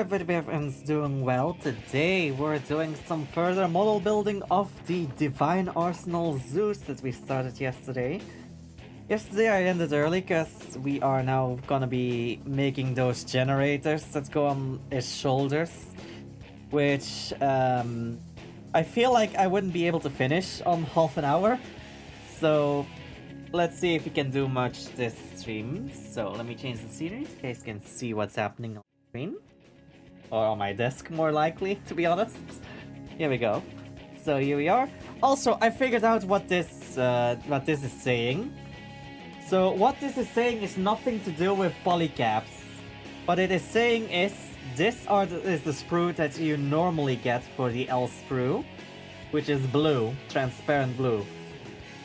everyone's doing well. Today we're doing some further model building of the Divine Arsenal ZEUS that we started yesterday. Yesterday I ended early because we are now gonna be making those generators that go on his shoulders, which I feel like I wouldn't be able to finish on half an hour. So let's see if we can do much this stream. So let me change the scenery so you guys can see what's happening on screen. Or on my desk, more likely, to be honest. Here we go. So here we are. Also, I figured out what this is saying. So what this is saying is nothing to do with polycaps. What it is saying is this is the sprue that you normally get for the L sprue, which is blue, transparent blue.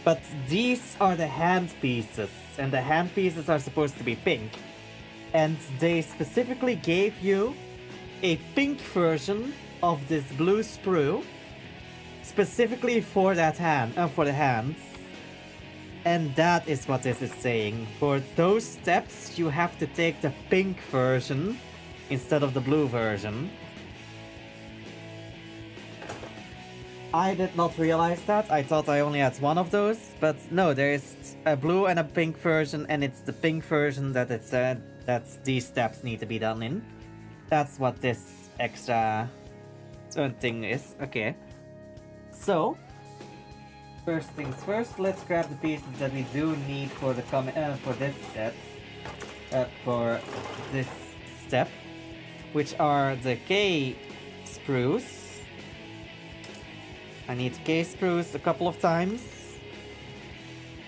But these are the hand pieces, and the hand pieces are supposed to be pink. And they specifically gave you a pink version of this blue sprue, specifically for that hand, for the hands. And that is what this is saying. For those steps, you have to take the pink version instead of the blue version. I did not realize that. I thought I only had one of those, but no, there is a blue and a pink version, and it's the pink version that it said that these steps need to be done in. That's what this extra thing is. Okay. So, first things first, let's grab the pieces that we do need for the for this set, for this step, which are the K sprues. I need K sprues a couple of times.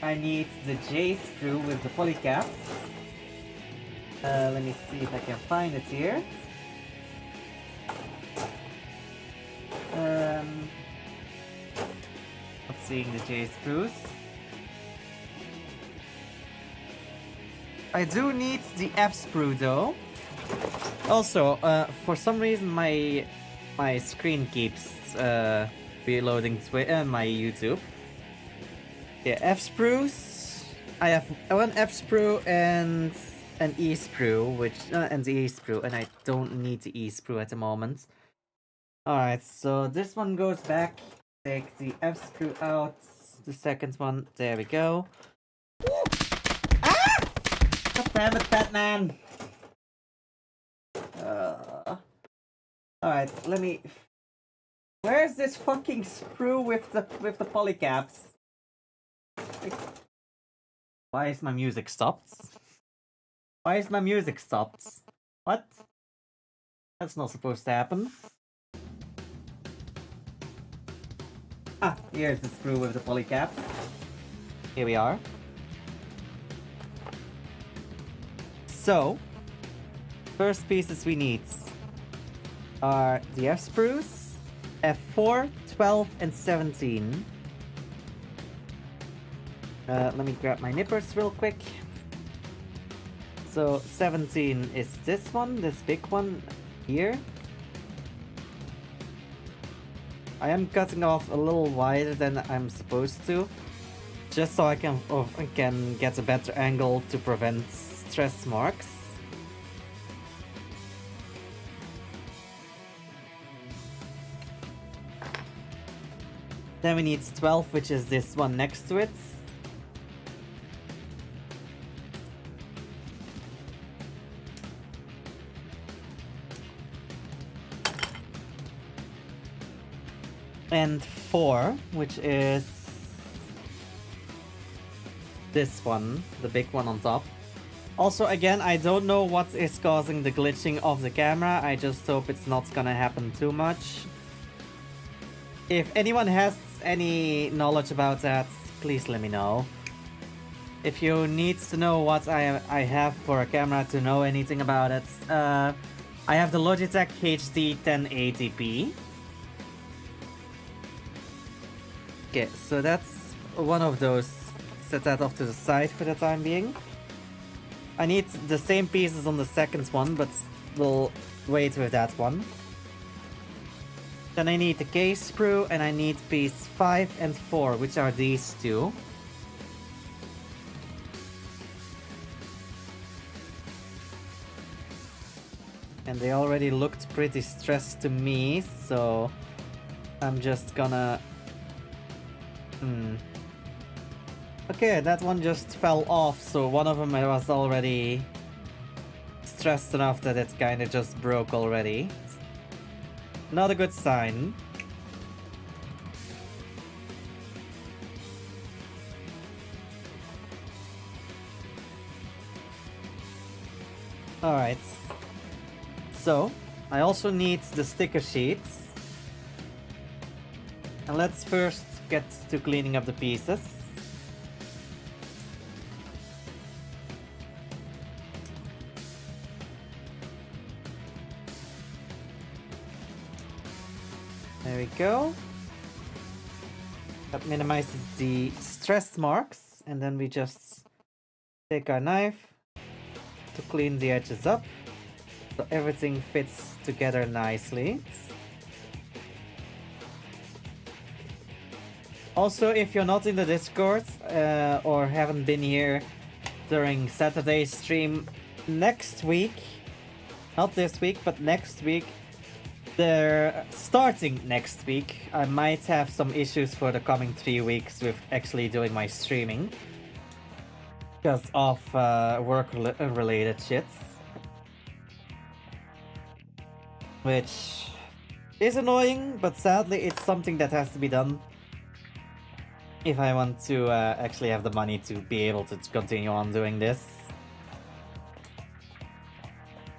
I need the J sprue with the polycaps. Let me see if I can find it here. Not seeing the J sprues. I do need the F sprue though. Also, for some reason my screen keeps reloading my YouTube. Yeah, F sprues. I have one F sprue and an E sprue, and the E sprue, and I don't need the E sprue at the moment. Alright, so this one goes back. Take the F screw out. The second one. There we go. Ah! God damn it, Batman! Alright, let me. Where's this fucking sprue with the polycaps? Why is my music stopped? Why is my music stopped? What? That's not supposed to happen. Ah, here's the sprue with the polycaps. Here we are. So, first pieces we need are the F sprues, F4, 12, and 17. Let me grab my nippers real quick. So 17 is this one, this big one here. I am cutting off a little wider than I'm supposed to, just so I can get a better angle to prevent stress marks. Then we need 12, which is this one next to it. And 4, which is this one, the big one on top. Also, again, I don't know what is causing the glitching of the camera. I just hope it's not gonna happen too much. If anyone has any knowledge about that, please let me know. If you need to know what I have for a camera to know anything about it, I have the Logitech HD 1080p. Okay, so that's one of those. Set that off to the side for the time being. I need the same pieces on the second one, but we'll wait with that one. Then I need the K sprue, and I need piece 5 and 4, which are these two. And they already looked pretty stressed to me, so I'm just gonna... Okay, that one just fell off, so one of them was already stressed enough that it kinda just broke already. Not a good sign. Alright. So, I also need the sticker sheets. And let's first get to cleaning up the pieces. There we go. That minimizes the stress marks, and then we just take our knife to clean the edges up so everything fits together nicely. Also, if you're not in the Discord or haven't been here during Saturday's stream, next week, not this week, but next week, they're starting next week. I might have some issues for the coming 3 weeks with actually doing my streaming because of work-related shits, which is annoying, but sadly it's something that has to be done if I want to actually have the money to be able to continue on doing this.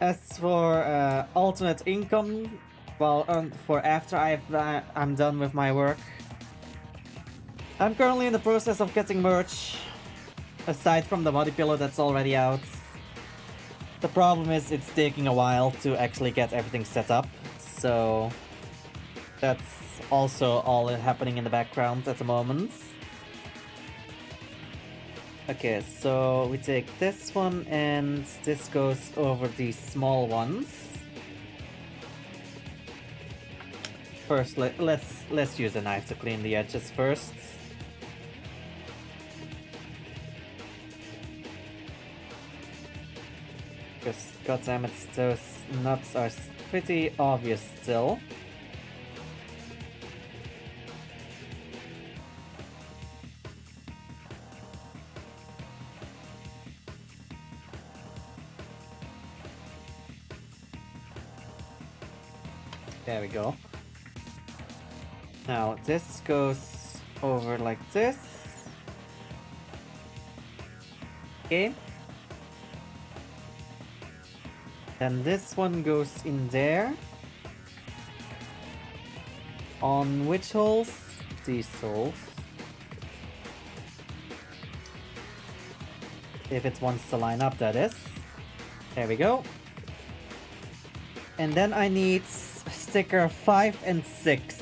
As for alternate income, well, for after I'm done with my work, I'm currently in the process of getting merch, aside from the body pillow that's already out. The problem is it's taking a while to actually get everything set up, so that's also all happening in the background at the moment. Okay, so we take this one and this goes over these small ones. First, let's use a knife to clean the edges first. Because goddammit, those nuts are pretty obvious still. There we go. Now this goes over like this. Okay. Then this one goes in there. On which holes? These holes. If it wants to line up, that is. There we go. And then I need sticker 5 and 6.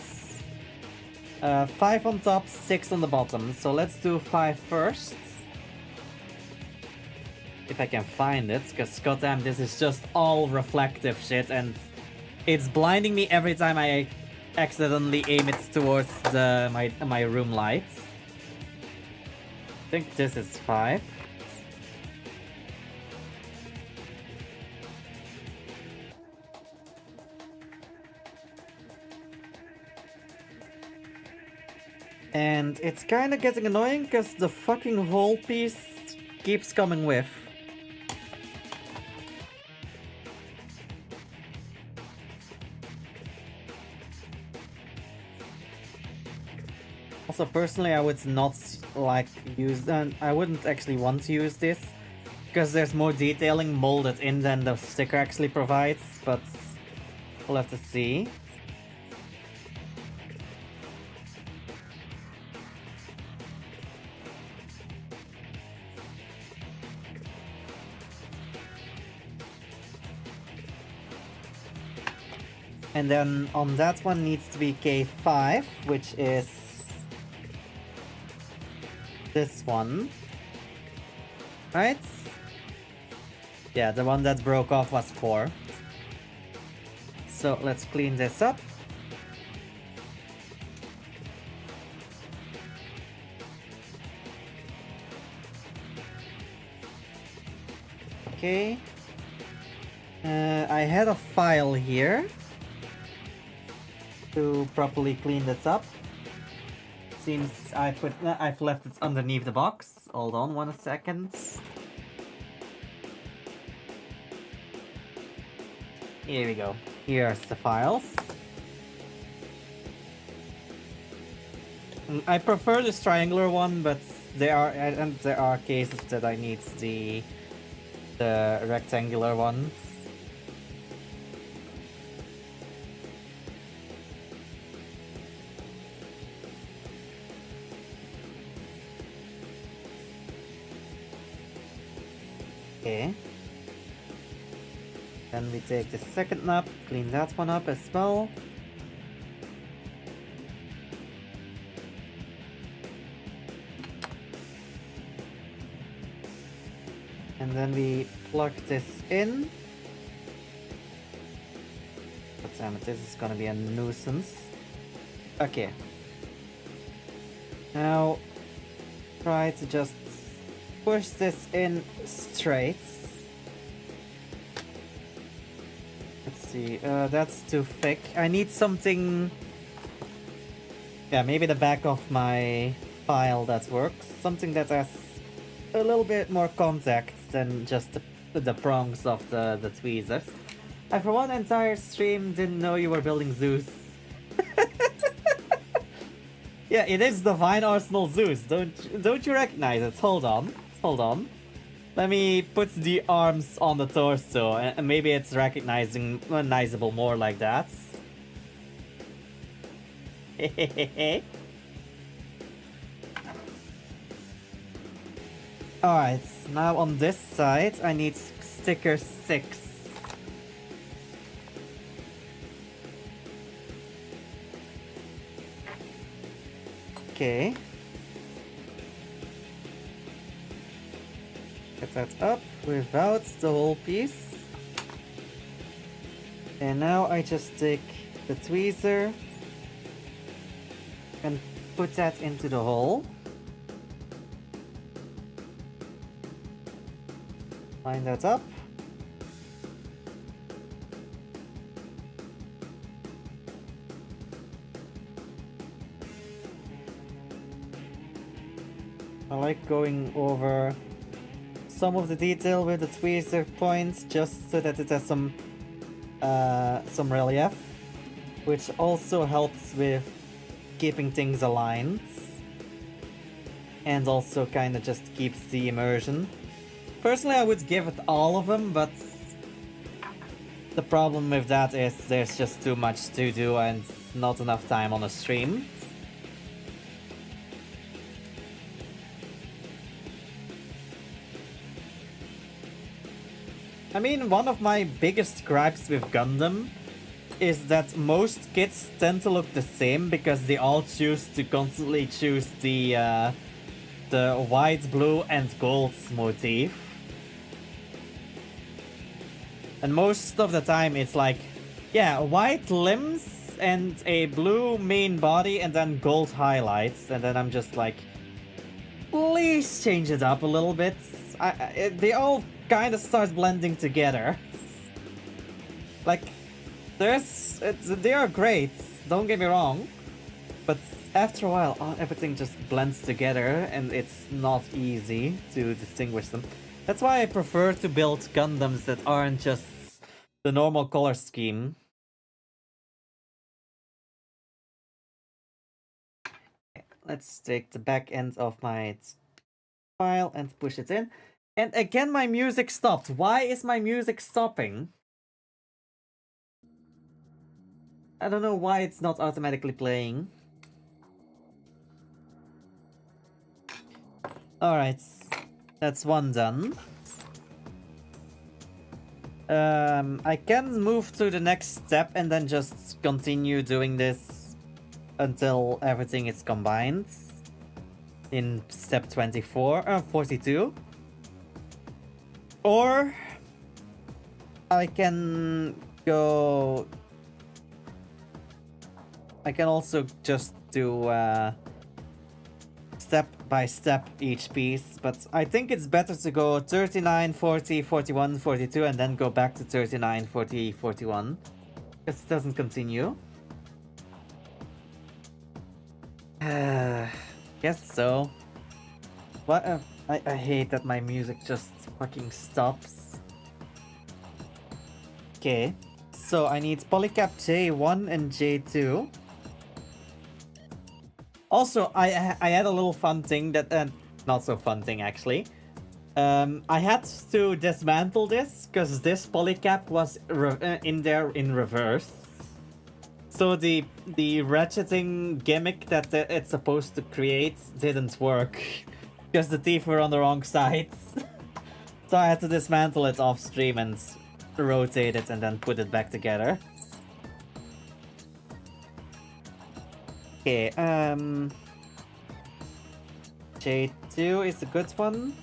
5 on top, 6 on the bottom. So let's do 5 first. If I can find it, because goddamn, this is just all reflective shit and it's blinding me every time I accidentally aim it towards my room lights. I think this is 5. And it's kinda getting annoying because the fucking whole piece keeps coming with. Also, personally, I would not like use I wouldn't actually want to use this because there's more detailing molded in than the sticker actually provides, but we'll have to see. And then on that one needs to be K5, which is this one. Right? Yeah, the one that broke off was 4. So let's clean this up. Okay. I had a file here to properly clean this up. Seems I've left it underneath the box. Hold on 1 second. Here we go. Here's the files. I prefer this triangular one, but there are cases that I need the rectangular ones. Okay. Then we take the second map, clean that one up as well. And then we plug this in. But damn it, this is gonna be a nuisance. Okay. Now, try to just push this in straight. Let's see, that's too thick. I need something... Yeah, maybe the back of my file that works. Something that has a little bit more contact than just the prongs of the tweezers. I for one entire stream didn't know you were building ZEUS. Yeah, it is Divine Arsenal ZEUS. Don't you recognize it? Hold on. Let me put the arms on the torso, and maybe it's recognizable more like that. Alright, now on this side I need sticker 6. Okay. Get that up without the whole piece. And now I just take the tweezer and put that into the hole. Line that up. I like going over some of the detail with the tweezer points just so that it has some relief, which also helps with keeping things aligned and also kind of just keeps the immersion. Personally, I would give it all of them, but the problem with that is there's just too much to do and not enough time on a stream. I mean, one of my biggest gripes with Gundam is that most kits tend to look the same because they all choose to constantly choose the white, blue, and gold motif. And most of the time it's like, yeah, white limbs and a blue main body and then gold highlights. And then I'm just like, please change it up a little bit. They all kind of start blending together. Like, they are great, don't get me wrong. But after a while, everything just blends together and it's not easy to distinguish them. That's why I prefer to build Gundams that aren't just the normal color scheme. Let's take the back end of my file and push it in. And again, my music stopped. Why is my music stopping? I don't know why it's not automatically playing. Alright, that's one done. I can move to the next step and then just continue doing this until everything is combined in step 42. Or I can go... I can also just do step by step each piece, but I think it's better to go 39, 40, 41, 42, and then go back to 39, 40, 41. Because it doesn't continue. Guess so. What? I hate that my music just fucking stops. Okay, so I need polycap J1 and J2. Also, I had a little fun thing that not so fun thing actually. I had to dismantle this because this polycap was in there in reverse. So the ratcheting gimmick that it's supposed to create didn't work because the teeth were on the wrong sides. So I had to dismantle it off stream and rotate it and then put it back together. Okay, J2 is a good one.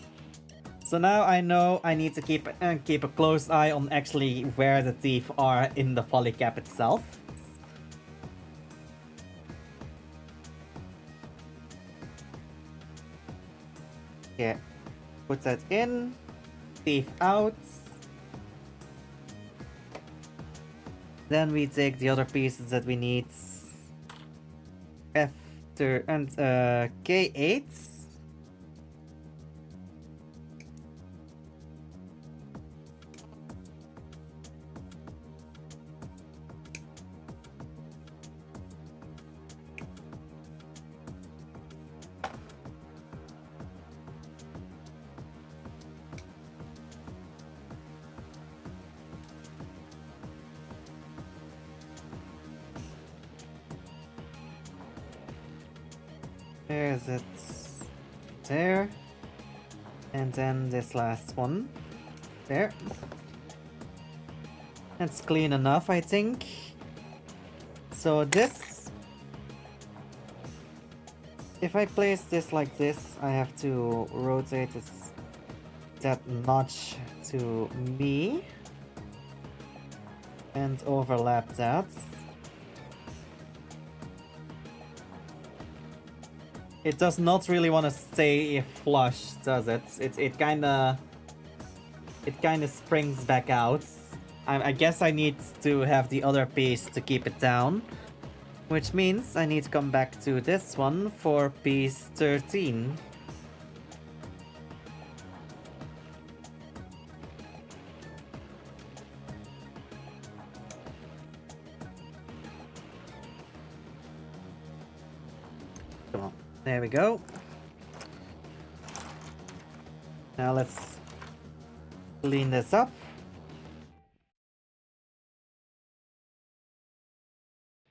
So now I know I need to keep a close eye on actually where the teeth are in the polycap itself. Yeah, put that in, teeth out. Then we take the other pieces that we need. After and K8. There's it there. And then this last one. There. That's clean enough, I think. So this... If I place this like this, I have to rotate this, that notch to me. And overlap that. It does not really want to stay flush, does it? It kinda springs back out. I guess I need to have the other piece to keep it down, which means I need to come back to this one for piece 13. Come on. There we go. Now let's clean this up.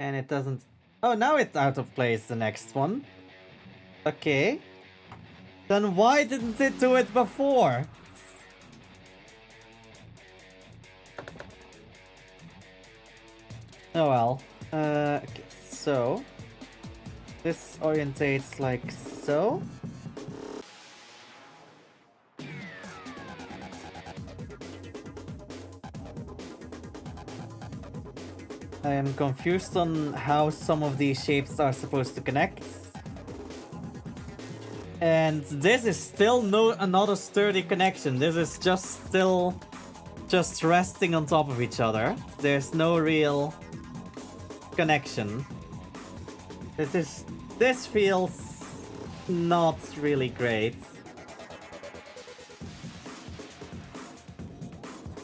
And it doesn't... Oh, now it's out of place, the next one. Okay. Then why didn't it do it before? Oh well. Okay, so... This orientates like so. I am confused on how some of these shapes are supposed to connect. And this is still not a sturdy connection. This is just still just resting on top of each other. There's no real connection. This feels not really great.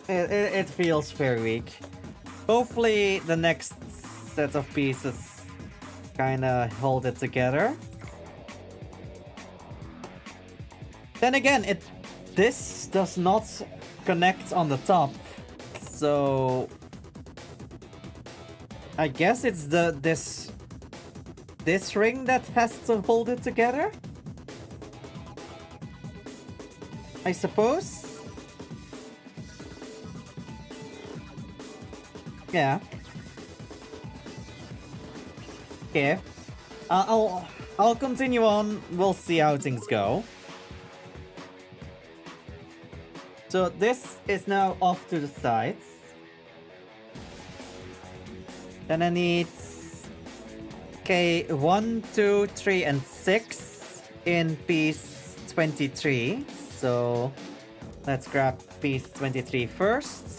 It feels very weak. Hopefully the next set of pieces kinda hold it together. Then again, this does not connect on the top, so I guess it's this ring that has to hold it together? I suppose? Yeah. Okay. I'll continue on. We'll see how things go. So this is now off to the sides. Then I need... Okay, 1, 2, 3, and 6 in piece 23. So let's grab piece 23 first.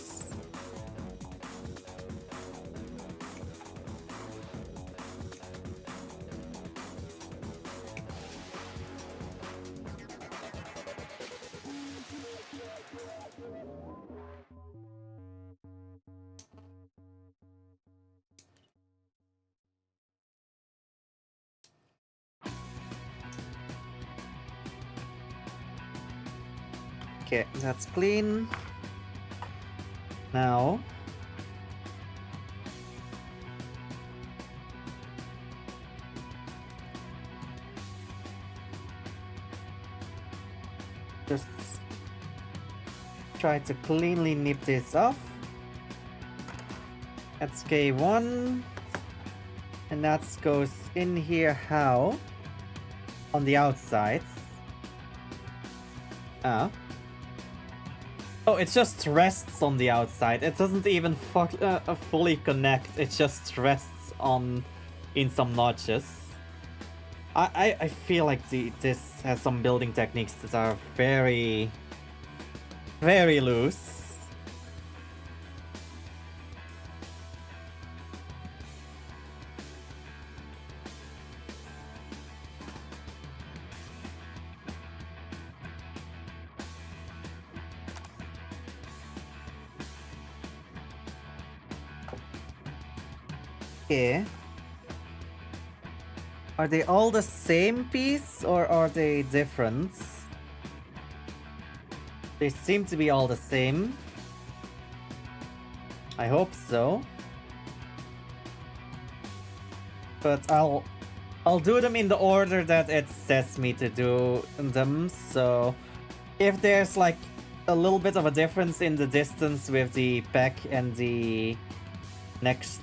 Okay, that's clean. Now just try to cleanly nip this off. That's K1. And that goes in here how? On the outside. Ah. Oh, it just rests on the outside. It doesn't even fully connect. It just rests on in some notches. I feel like this has some building techniques that are very, very loose. Okay. Are they all the same piece or are they different? They seem to be all the same. I hope so. But I'll do them in the order that it says me to do them. So if there's like a little bit of a difference in the distance with the peg and the next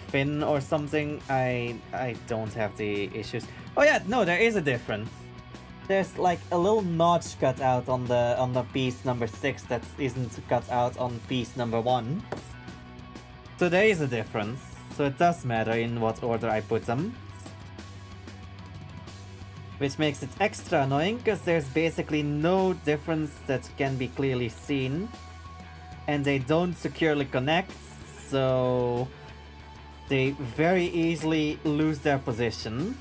fin or something, I don't have the issues. Oh yeah, no, there is a difference. There's like a little notch cut out on the piece number 6 that isn't cut out on piece number 1. So there is a difference. So it does matter in what order I put them. Which makes it extra annoying because there's basically no difference that can be clearly seen. And they don't securely connect, so they very easily lose their position.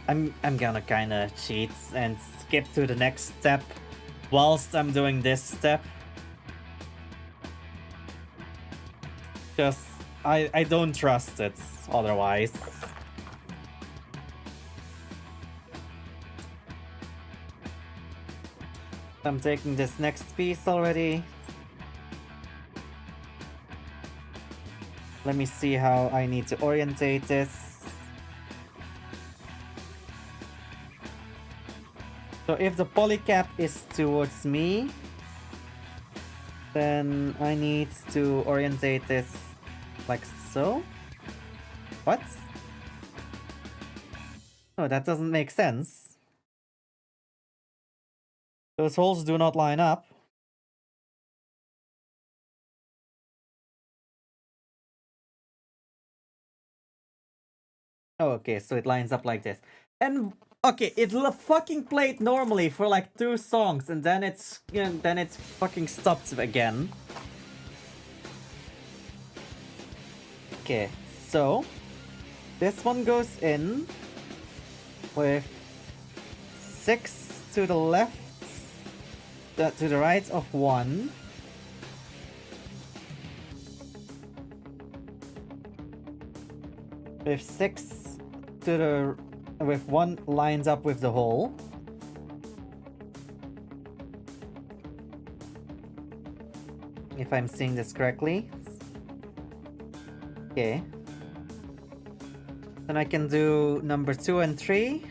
I'm gonna kinda cheat and skip to the next step whilst I'm doing this step. Just, I don't trust it otherwise. I'm taking this next piece already. Let me see how I need to orientate this. So if the polycap is towards me, then I need to orientate this like so. What? Oh, that doesn't make sense. Those holes do not line up. Oh, okay, so it lines up like this. And okay, it fucking played normally for like 2 songs, and then it's fucking stopped again. Okay, so this one goes in with 6 to the left, to the right of 1. With 6 to the... with 1 lines up with the hole. If I'm seeing this correctly. Okay. Then I can do number 2 and 3.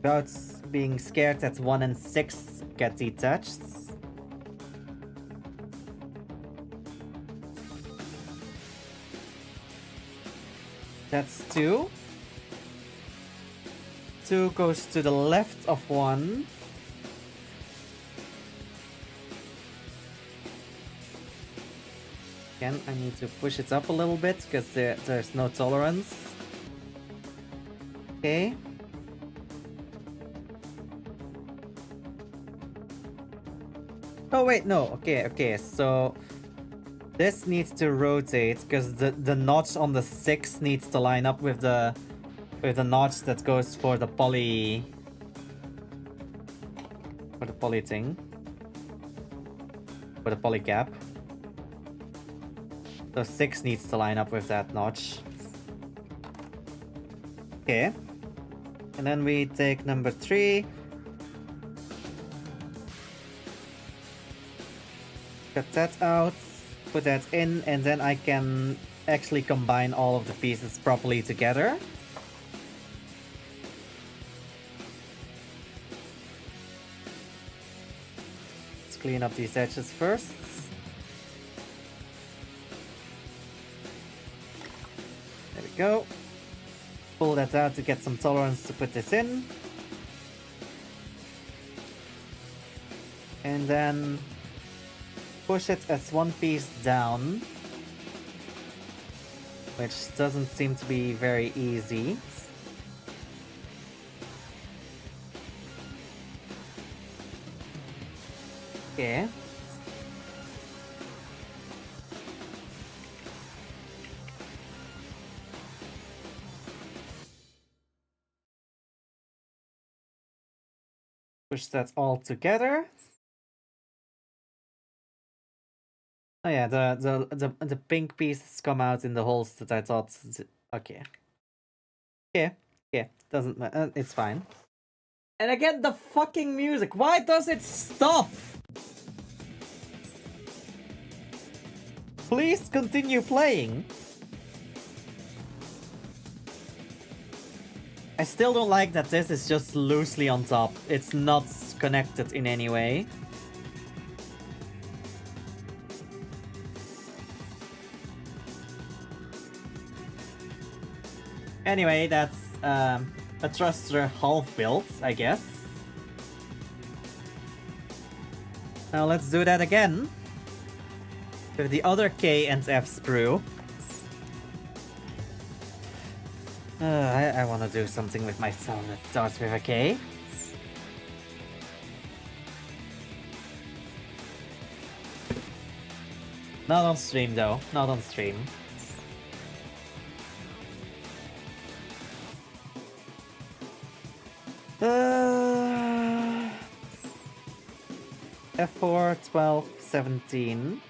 Without being scared that 1 and 6 get detached. That's 2. 2 goes to the left of 1. Again, I need to push it up a little bit because there's no tolerance. Okay. Oh wait, no. Okay. So this needs to rotate because the notch on the 6 needs to line up with the notch that goes for the poly thing. For the poly gap. So 6 needs to line up with that notch. Okay. And then we take number 3. Cut that out. Put that in, and then I can actually combine all of the pieces properly together. Let's clean up these edges first. There we go. Pull that out to get some tolerance to put this in. And then push it as one piece down, which doesn't seem to be very easy. Okay. Push that all together. Oh yeah, the pink pieces come out in the holes that I thought. Okay. Okay. Doesn't matter. It's fine. And again, the fucking music. Why does it stop? Please continue playing. I still don't like that this is just loosely on top. It's not connected in any way. Anyway, that's a thruster half built, I guess. Now let's do that again. With the other K and F sprue. I want to do something with my sound that starts with a K. Not on stream though, not on stream. F4, 12, 17.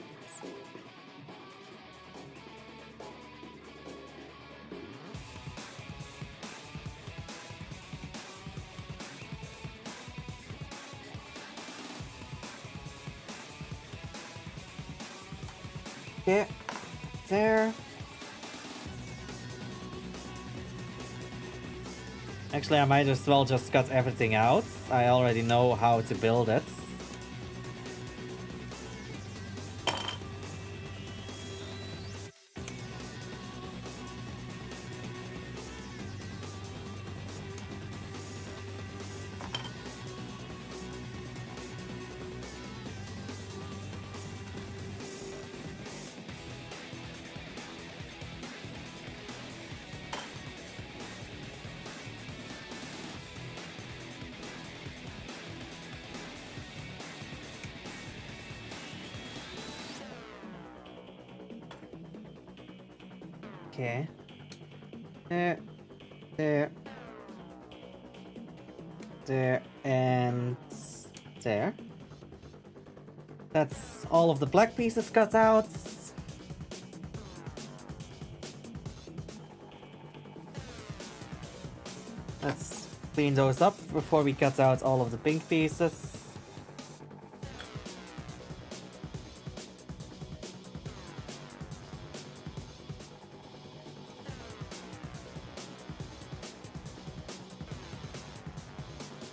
Okay, there. Actually, I might as well just cut everything out. I already know how to build it. Okay. There, and there. That's all of the black pieces cut out. Let's clean those up before we cut out all of the pink pieces.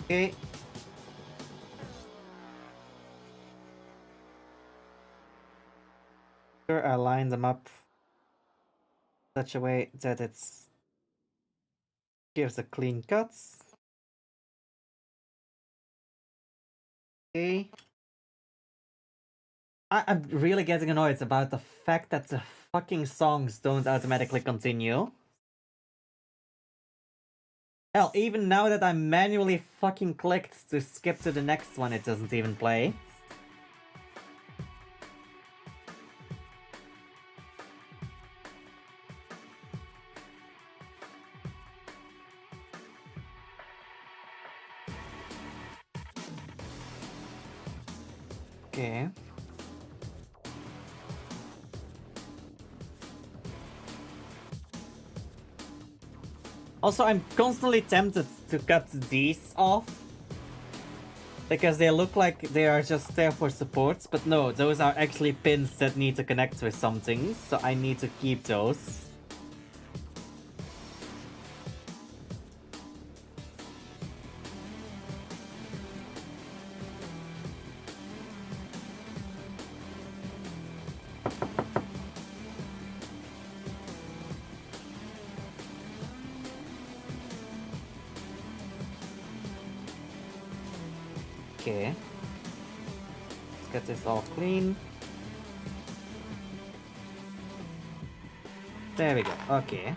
Okay. Sure, I line them up such a way that it gives a clean cut. Okay. I'm really getting annoyed about the fact that the fucking songs don't automatically continue. Hell, even now that I manually fucking clicked to skip to the next one, it doesn't even play. Okay. Also, I'm constantly tempted to cut these off. Because they look like they are just there for support, but no, those are actually pins that need to connect with something, so I need to keep those. Okay. Let's get this all clean. There we go, okay.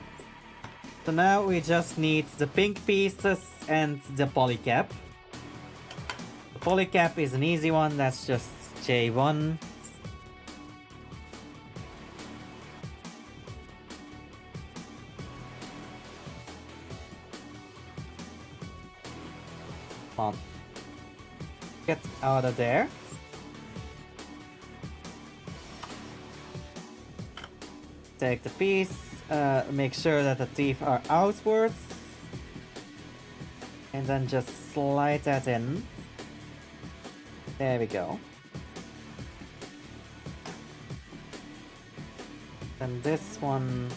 So now we just need the pink pieces and the polycap. The polycap is an easy one, that's just J1. Come on. Get out of there. Take the piece, make sure that the teeth are outwards. And then just slide that in. There we go. And this one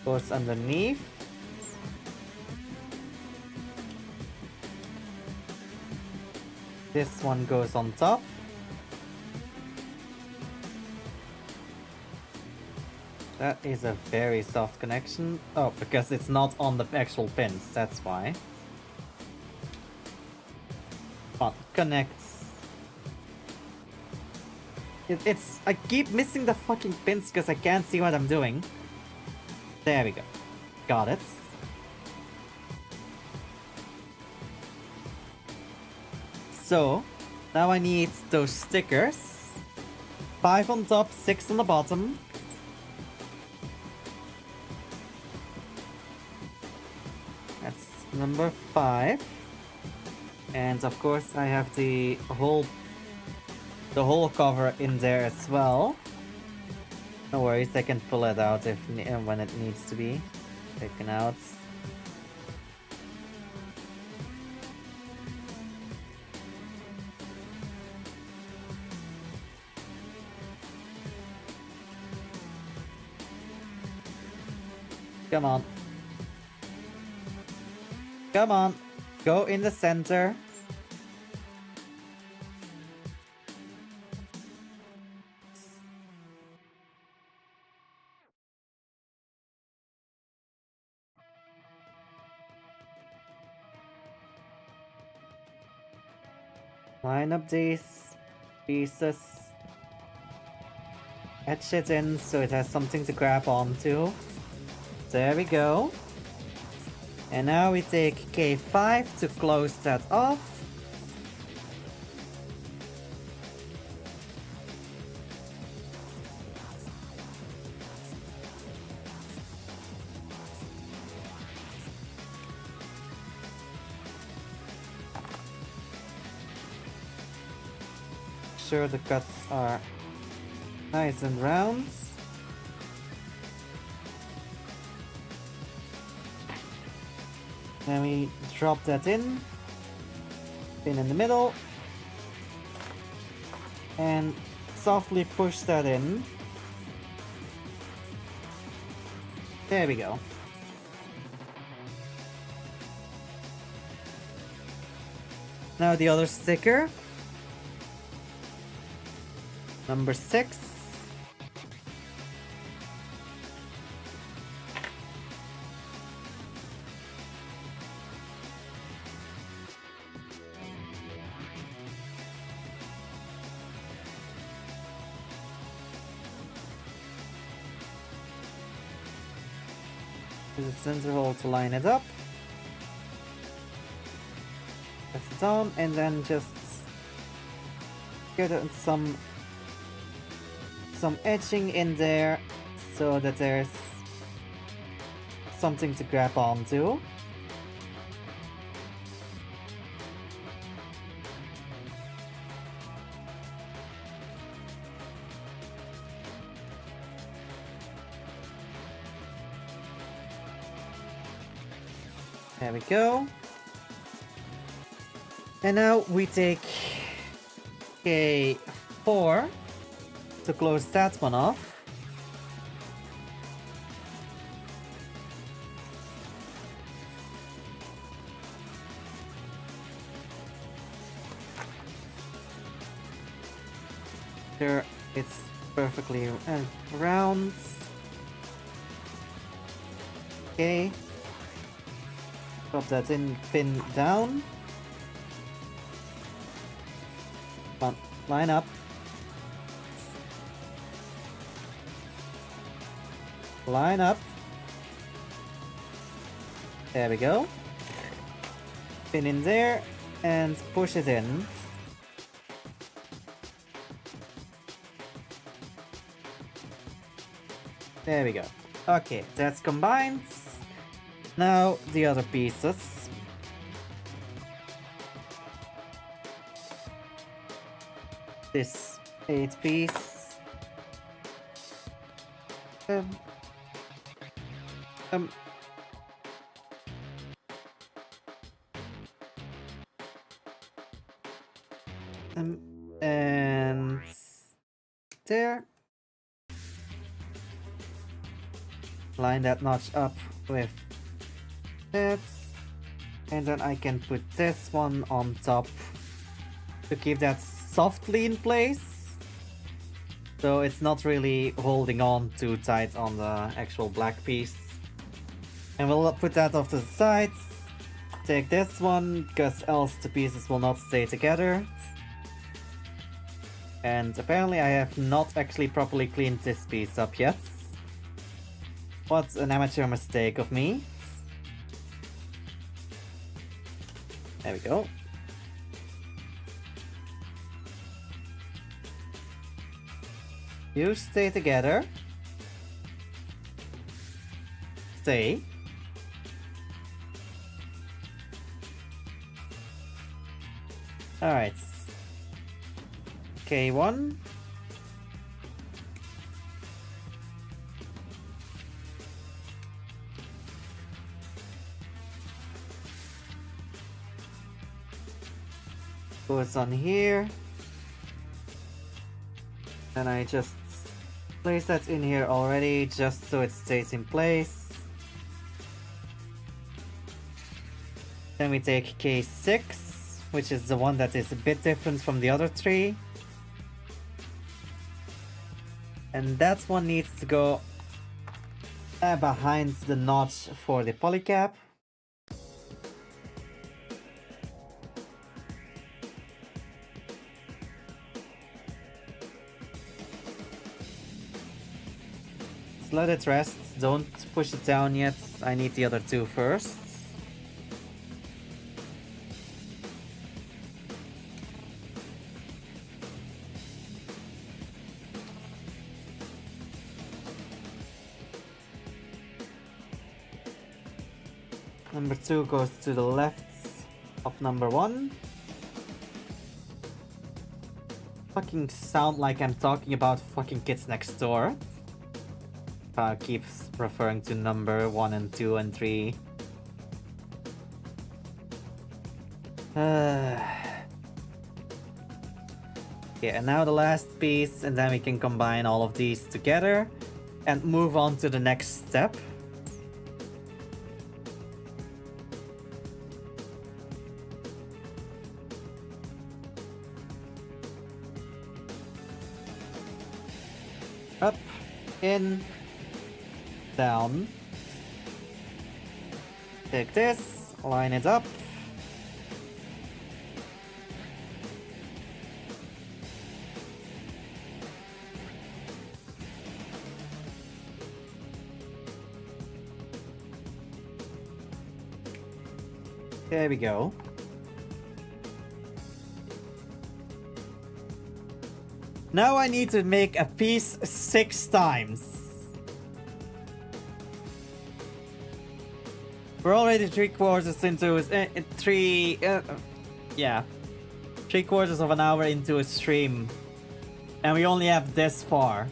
goes underneath. This one goes on top. That is a very soft connection. Oh, because it's not on the actual pins, that's why. But connects. It's... I keep missing the fucking pins because I can't see what I'm doing. There we go. Got it. So, now I need those stickers. 5 on top, 6 on the bottom. That's number 5. And of course I have the whole cover in there as well. No worries, I can pull it out if when it needs to be taken out. Come on. Come on. Go in the center. Line up these pieces. Etch it in so it has something to grab onto. There we go. And now we take K5 to close that off. Sure the cuts are nice and round. Then we drop that in, pin in the middle, and softly push that in. There we go. Now the other sticker. Number 6. Use a sensor hole to line it up. Press it on, and then just get some edging in there so that there's something to grab onto. There we go. And now we take a 4 to close that one off. There, it's perfectly round. Okay. Drop that in pin down. Come on, line up. Line up. There we go. Pin in there and push it in. There we go. Okay, that's combined. Now the other pieces. This 8 piece. And there. Line that notch up with that, and then I can put this one on top to keep that softly in place, so it's not really holding on too tight on the actual black piece. And we'll put that off to the side. Take this one, because else the pieces will not stay together. And apparently I have not actually properly cleaned this piece up yet. What an amateur mistake of me. There we go. You stay together. Stay. Alright. K1. Goes on here. And I just place that in here already, just so it stays in place. Then we take K6, which is the one that is a bit different from the other 3. And that one needs to go behind the notch for the polycap. Let it rest, don't push it down yet, I need the other 2 first. Number 2 goes to the left of number 1. Fucking sound like I'm talking about fucking Kids Next Door. Keeps referring to number 1 and 2 and 3. Yeah, and now the last piece, and then we can combine all of these together and move on to the next step. Up, in, down. Take this, line it up. There we go. Now I need to make a piece 6 times. We're already 3/4 into yeah, 3/4 of an hour into a stream, and we only have this far.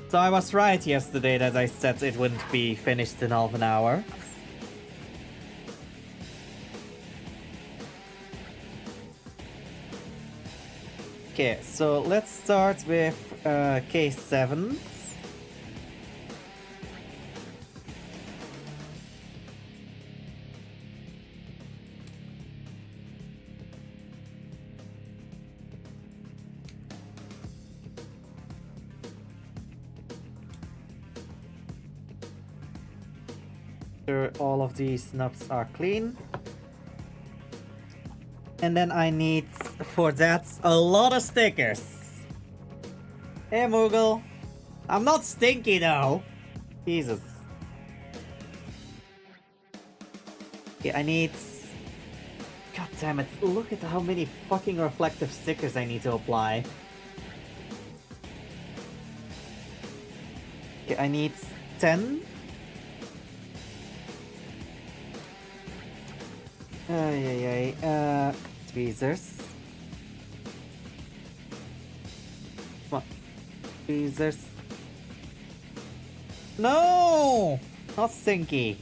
So I was right yesterday that I said it wouldn't be finished in half an hour. Okay, so let's start with K7. All of these snubs are clean. And then I need, for that, a lot of stickers. Hey, Moogle. I'm not stinky, though. Jesus. Okay, I need... God damn it. Look at how many fucking reflective stickers I need to apply. Okay, I need 10. Tweezers. Come on. Tweezers. No! Not stinky.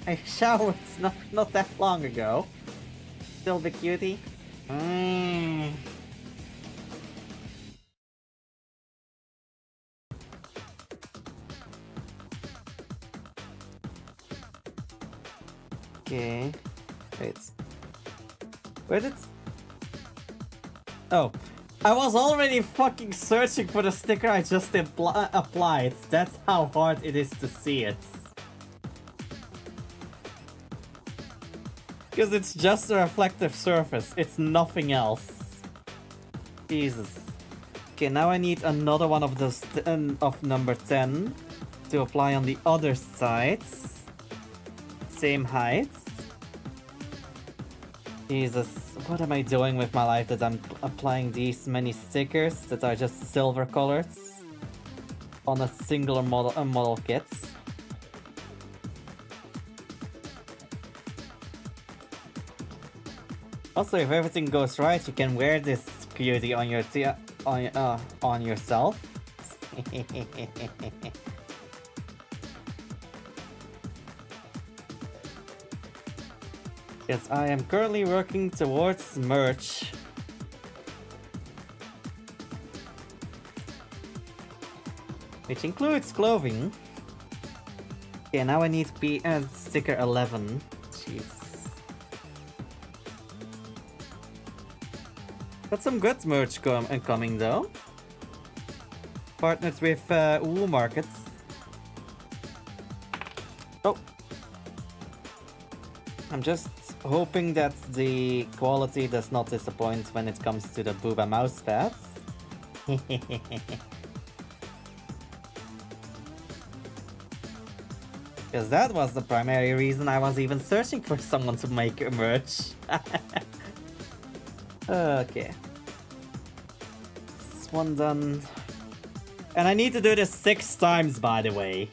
I showered not that long ago. Still the cutie. Okay. Wait. Where's it? Oh. I was already fucking searching for the sticker I just applied. That's how hard it is to see it. Because it's just a reflective surface, it's nothing else. Jesus. Okay, now I need another one of those of number 10 to apply on the other sides. Same height. Jesus, what am I doing with my life that I'm applying these many stickers that are just silver colored on a singular model kit? Also, if everything goes right, you can wear this cutie on your on yourself. Yes, I am currently working towards merch. Which includes clothing. Okay, now I need sticker 11. Jeez. Got some good merch coming though. Partnered with Wool Markets. Oh. I'm just hoping that the quality does not disappoint when it comes to the Booba mouse pads. Because that was the primary reason I was even searching for someone to make a merch. Okay. This one done. And I need to do this 6 times, by the way.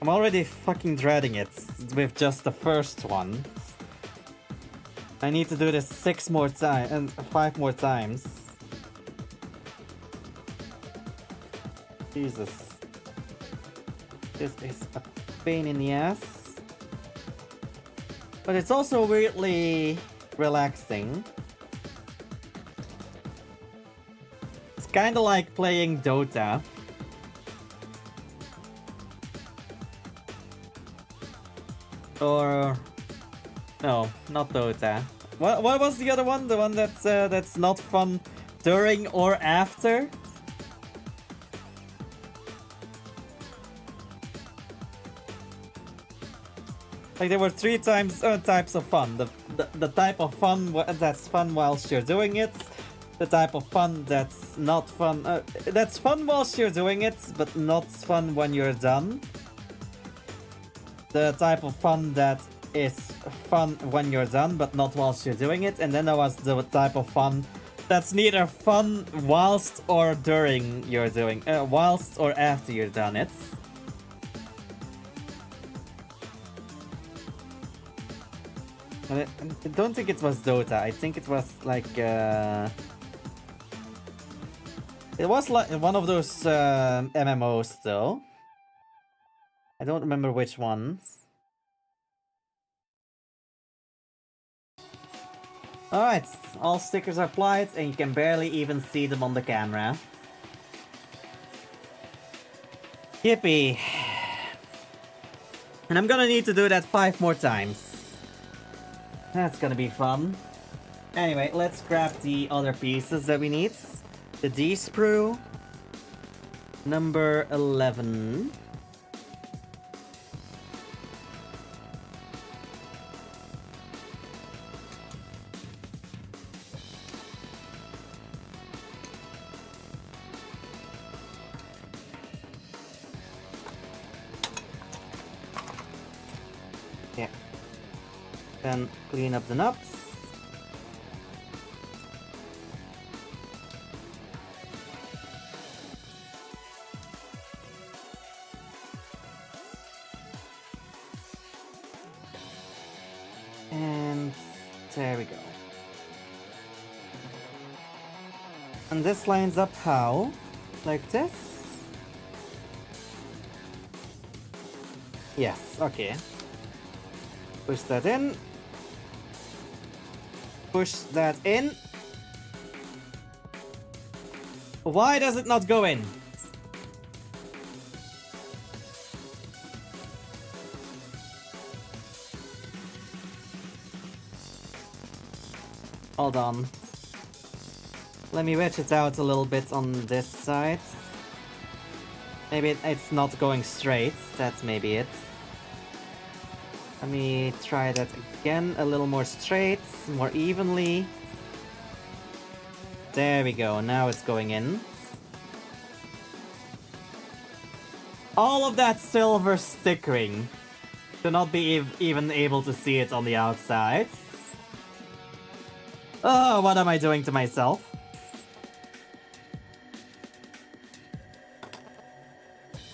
I'm already fucking dreading it with just the first one. I need to do this 6 more times and 5 more times. Jesus. This is a pain in the ass. But it's also weirdly relaxing. Kinda like playing Dota. Or... no, not Dota. What was the other one? The one that's not fun during or after? Like there were three types of fun. The type of fun that's fun whilst you're doing it. The type of fun that's not fun. That's fun whilst you're doing it, but not fun when you're done. The type of fun that is fun when you're done, but not whilst you're doing it. And then there was the type of fun that's neither fun whilst or during you're doing, whilst or after you're done it. I don't think it was Dota. I think it was like it was like one of those MMOs though. I don't remember which ones. Alright, all stickers are applied and you can barely even see them on the camera. Yippee. And I'm gonna need to do that 5 more times. That's gonna be fun. Anyway, let's grab the other pieces that we need. The D-sprue. Number 11. Yeah. Then clean up the nuts. And there we go. And this lines up how? Like this? Yes, okay. Push that in. Push that in. Why does it not go in? Hold on. Let me wedge it out a little bit on this side. Maybe it's not going straight. That's maybe it. Let me try that again. A little more straight, more evenly. There we go. Now it's going in. All of that silver stickering to not be even able to see it on the outside. Oh, what am I doing to myself?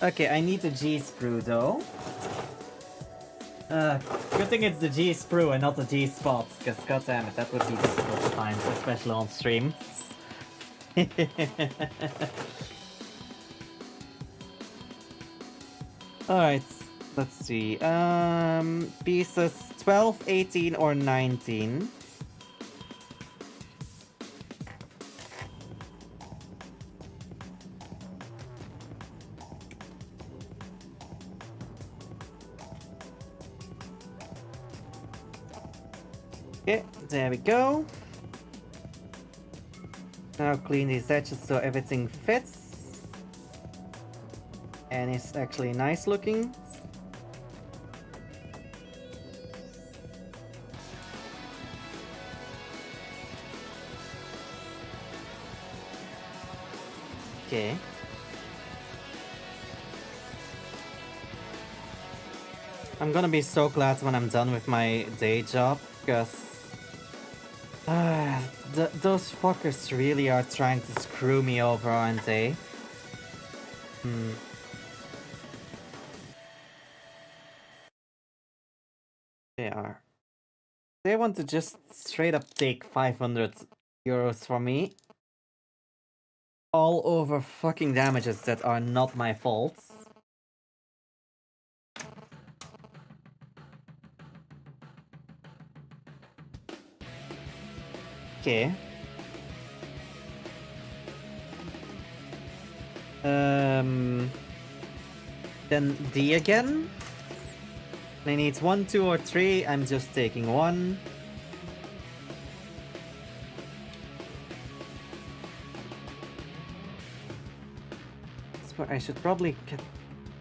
Okay, I need the G-sprue though. Good thing it's the G-sprue and not the G-spot, because goddammit, that would be difficult to find, especially on stream. Alright, let's see. Pieces 12, 18, or 19. Okay, there we go. Now clean these edges so everything fits. And it's actually nice looking. Okay. I'm gonna be so glad when I'm done with my day job, because those fuckers really are trying to screw me over, aren't they? They are. They want to just straight up take 500 euros from me. All over fucking damages that are not my fault. Okay. Then D again. I need 1, 2, or 3. I'm just taking 1. I should probably get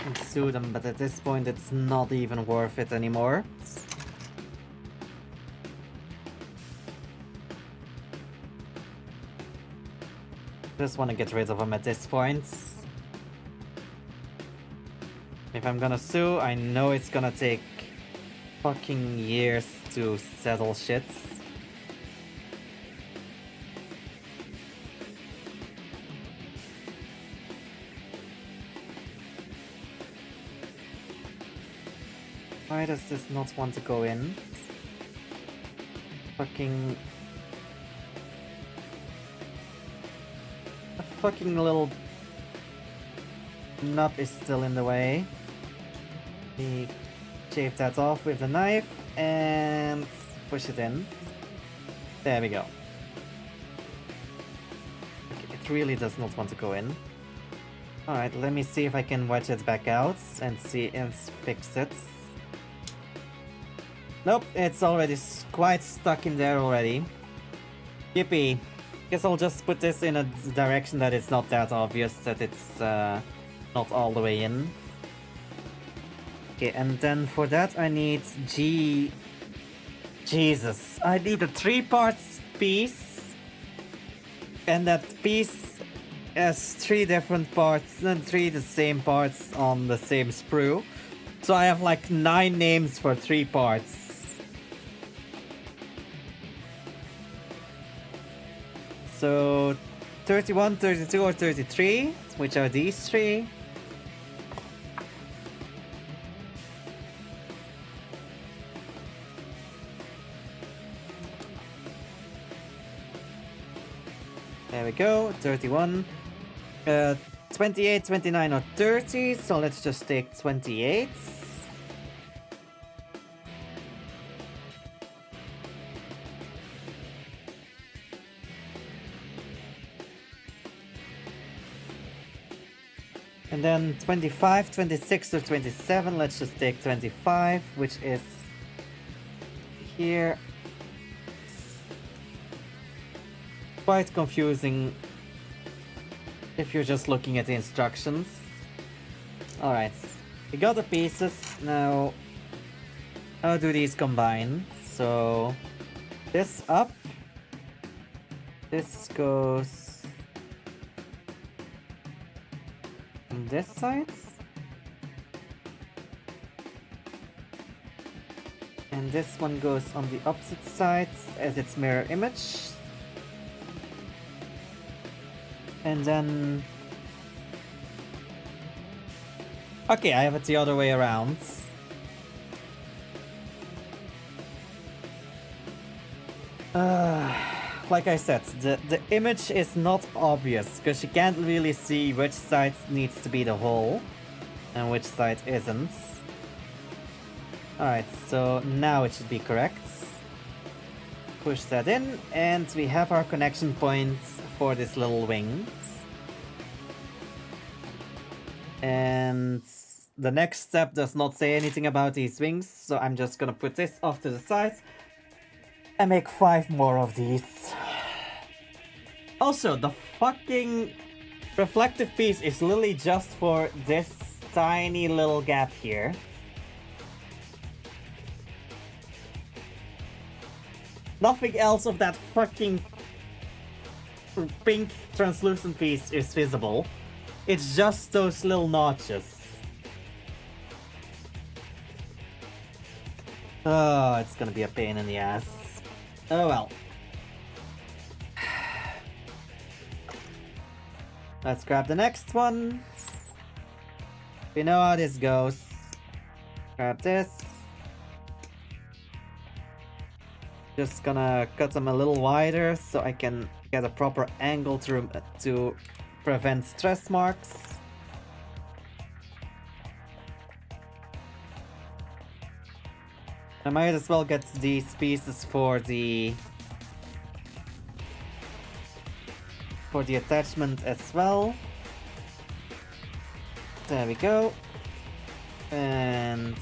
and sue them, but at this point it's not even worth it anymore. Just want to get rid of them at this point. If I'm gonna sue, I know it's gonna take fucking years to settle shit. Why does this not want to go in? Fucking... A fucking little nut is still in the way. We shave that off with the knife and push it in. There we go. Okay, it really does not want to go in. Alright, let me see if I can wedge it back out and see and fix it. Nope, it's already quite stuck in there already. Yippee. Guess I'll just put this in a direction that it's not that obvious that it's not all the way in. Okay, and then for that I need Jesus. I need a 3-part piece. And that piece has 3 different parts and 3 the same parts on the same sprue. So I have like 9 names for 3 parts. So 31, 32 or 33, which are these 3. There we go, 31. 28, 29 or 30, so let's just take 28. And then 25, 26 or 27, let's just take 25, which is here. Quite confusing if you're just looking at the instructions. Alright, we got the pieces. Now, how do these combine? So, this up. This goes on this side. And this one goes on the opposite side as its mirror image. And then... Okay, I have it the other way around. Like I said, the image is not obvious, because you can't really see which side needs to be the hole and which side isn't. Alright, so now it should be correct. Push that in, and we have our connection point for this little wing. And the next step does not say anything about these wings, so I'm just gonna put this off to the side and make 5 more of these. Also, the fucking reflective piece is literally just for this tiny little gap here. Nothing else of that fucking pink translucent piece is visible. It's just those little notches. Oh, it's gonna be a pain in the ass. Oh well. Let's grab the next one. We know how this goes. Grab this. Just gonna cut them a little wider so I can get a proper angle to prevent stress marks. I might as well get these pieces for the attachment as well. There we go. And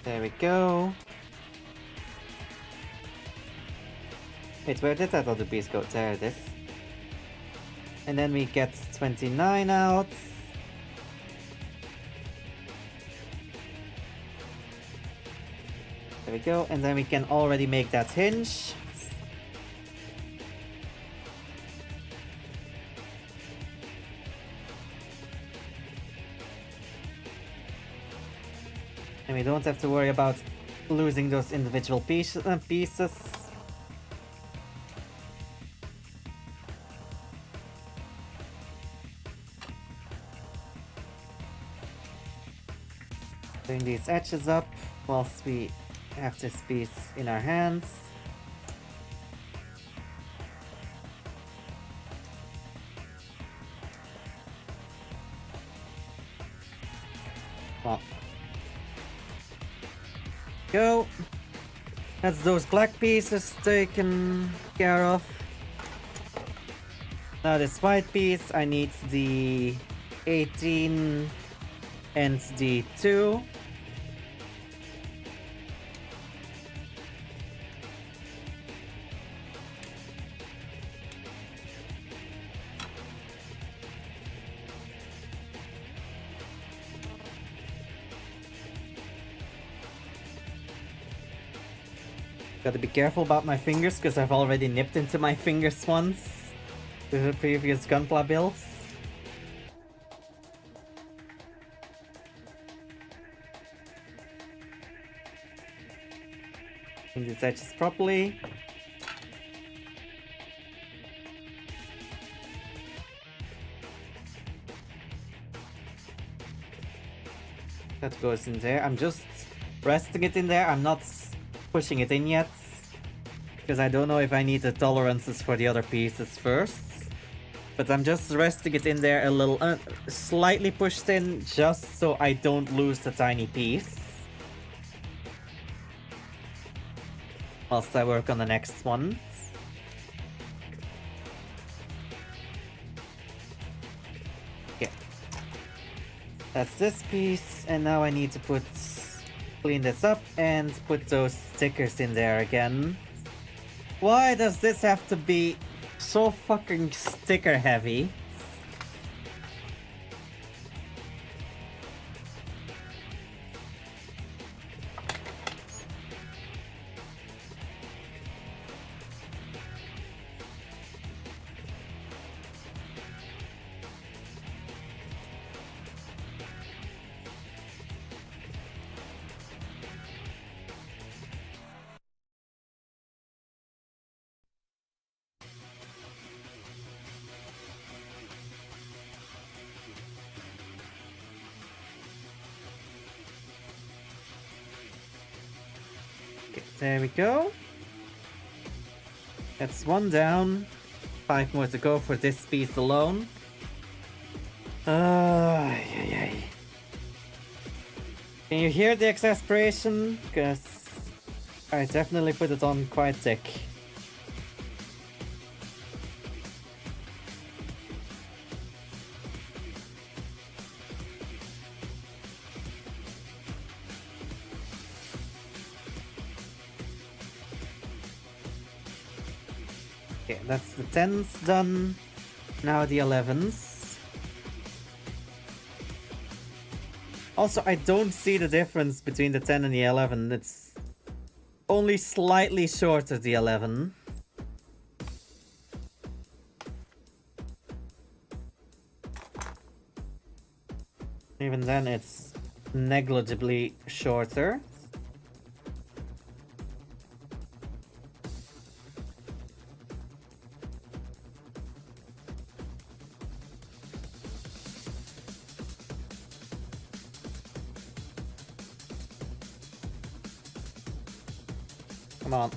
there we go. Wait, where did that other piece go? There it is. And then we get 29 out. There we go, and then we can already make that hinge. And we don't have to worry about losing those individual pieces. Bring these edges up whilst we have this piece in our hands. Well, go. That's those black pieces taken care of. Now this white piece, I need the 18 and the 2. Gotta be careful about my fingers, because I've already nipped into my fingers once with the previous Gunpla builds. Clean these edges properly. That goes in there. I'm just resting it in there. I'm not pushing it in yet, because I don't know if I need the tolerances for the other pieces first. But I'm just resting it in there a little, slightly pushed in, just so I don't lose the tiny piece whilst I work on the next one. Okay, that's this piece, and now I need to clean this up and put those stickers in there again. Why does this have to be so fucking sticker heavy? There we go. That's one down. 5 more to go for this piece alone. Can you hear the exasperation? Because I definitely put it on quite thick. Okay, that's the 10s done. Now the 11s. Also, I don't see the difference between the 10 and the 11. It's only slightly shorter, the 11. Even then, it's negligibly shorter. Come on.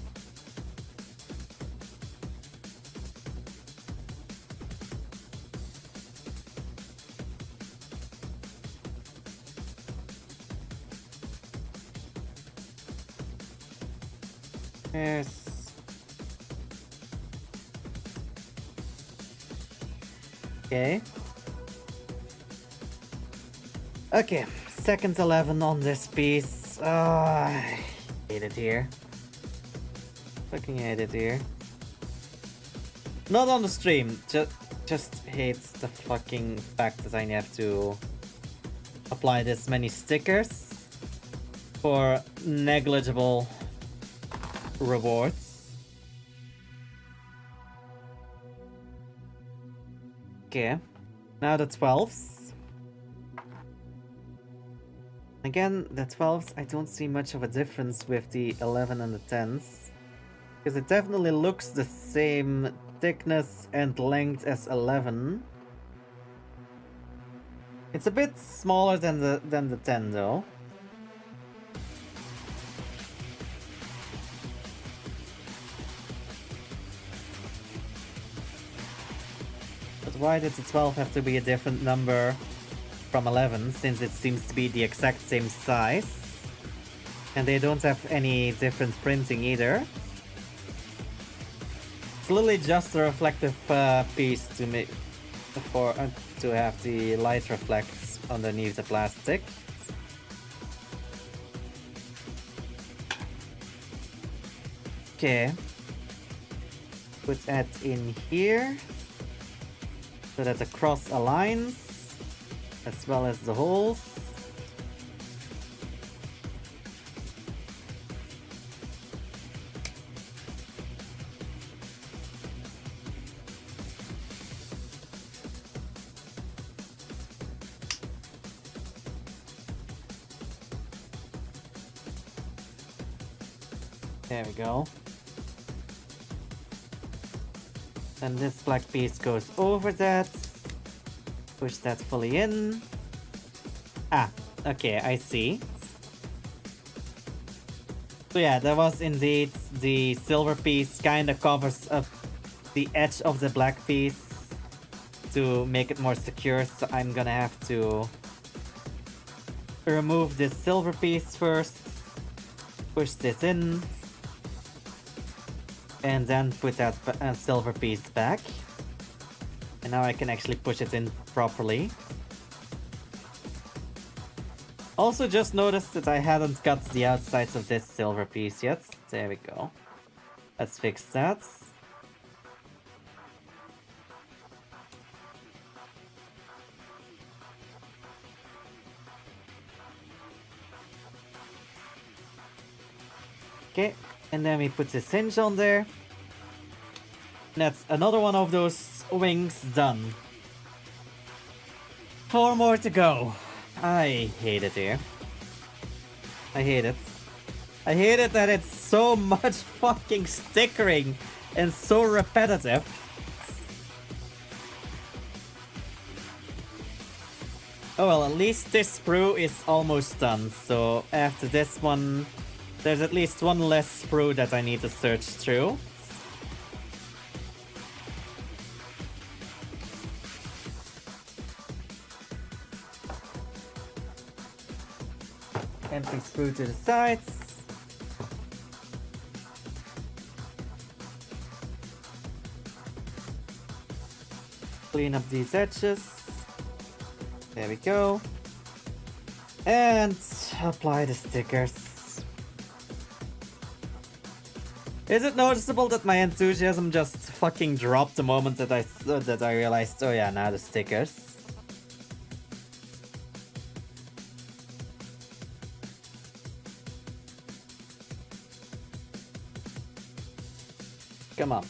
Yes. Okay. Okay, second 11 on this piece. Oh, I hate it here. Fucking hate it here. Not on the stream, just just hate the fucking fact that I have to apply this many stickers for negligible rewards. Okay, now the 12s. Again, the 12s, I don't see much of a difference with the 11 and the 10s. Because it definitely looks the same thickness and length as 11. It's a bit smaller than the 10 though. But why did the 12 have to be a different number from 11, since it seems to be the exact same size? And they don't have any different printing either. It's literally just a reflective piece to make to have the light reflects underneath the plastic. Okay. Put that in here so that the cross aligns as well as the holes. There we go. And this black piece goes over that. Push that fully in. Ah, okay, I see. So yeah, that was indeed the silver piece kinda covers up the edge of the black piece to make it more secure, so I'm gonna have to remove this silver piece first, push this in, and then put that silver piece back. And now I can actually push it in properly. Also just noticed that I hadn't cut the outsides of this silver piece yet. There we go. Let's fix that. Okay, and then we put this hinge on there. That's another one of those wings done. 4 more to go. I hate it here. I hate it. I hate it that it's so much fucking stickering and so repetitive. Oh well, at least this sprue is almost done, so after this one, there's at least one less sprue that I need to search through. Empty sprue to the sides. Clean up these edges. There we go. And apply the stickers. Is it noticeable that my enthusiasm just fucking dropped the moment that I realized, oh yeah, now the stickers. Come on.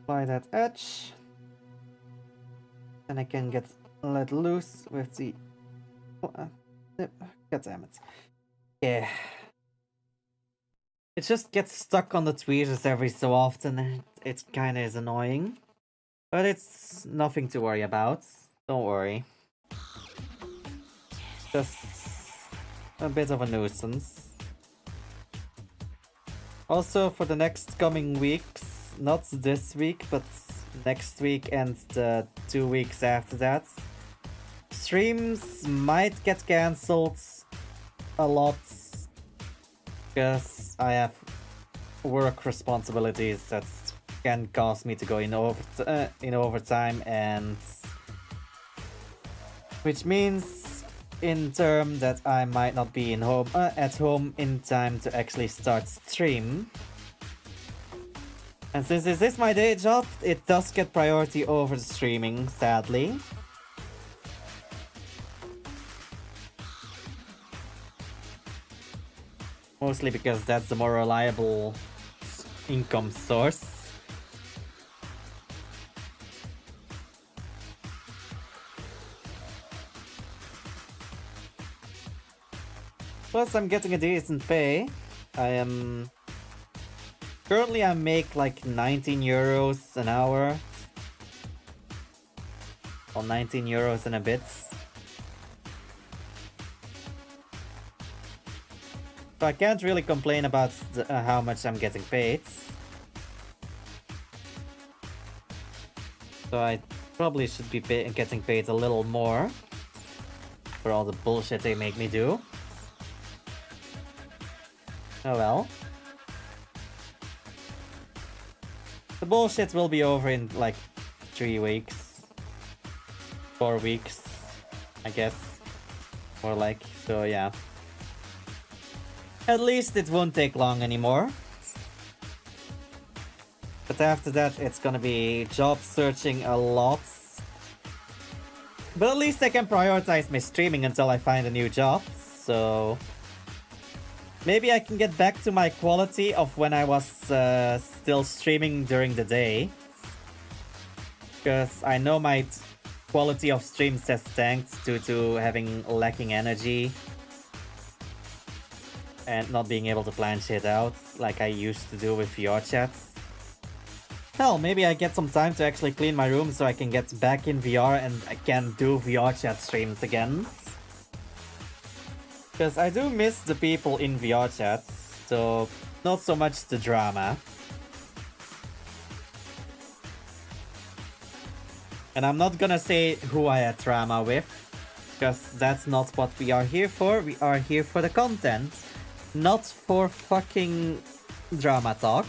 Apply that edge. And I can get let loose with the... God damn it. Yeah. It just gets stuck on the tweezers every so often, and it kinda is annoying. But it's nothing to worry about. Don't worry. Just a bit of a nuisance. Also, for the next coming weeks, not this week, but next week and the 2 weeks after that, streams might get cancelled a lot because I have work responsibilities that can cause me to go in overtime, and which means in term that I might not be at home in time to actually start stream. And since this is my day job, it does get priority over the streaming, sadly. Mostly because that's the more reliable income source. Plus, I'm getting a decent pay. Currently I make like 19 euros an hour. Or 19 euros and a bit. So I can't really complain about how much I'm getting paid. So I probably should be getting paid a little more for all the bullshit they make me do. Oh well. The bullshit will be over in like 3 weeks. 4 weeks, I guess. More like, so yeah. At least it won't take long anymore. But after that, it's gonna be job searching a lot. But at least I can prioritize my streaming until I find a new job, so... Maybe I can get back to my quality of when I was still streaming during the day. Because I know my quality of streams has tanked due to having lacking energy. And not being able to plan shit out like I used to do with VR chats. Hell, maybe I get some time to actually clean my room so I can get back in VR and I can do VR chat streams again. Because I do miss the people in VR chats, so not so much the drama. And I'm not gonna say who I had drama with, because that's not what we are here for. We are here for the content, not for fucking drama talk.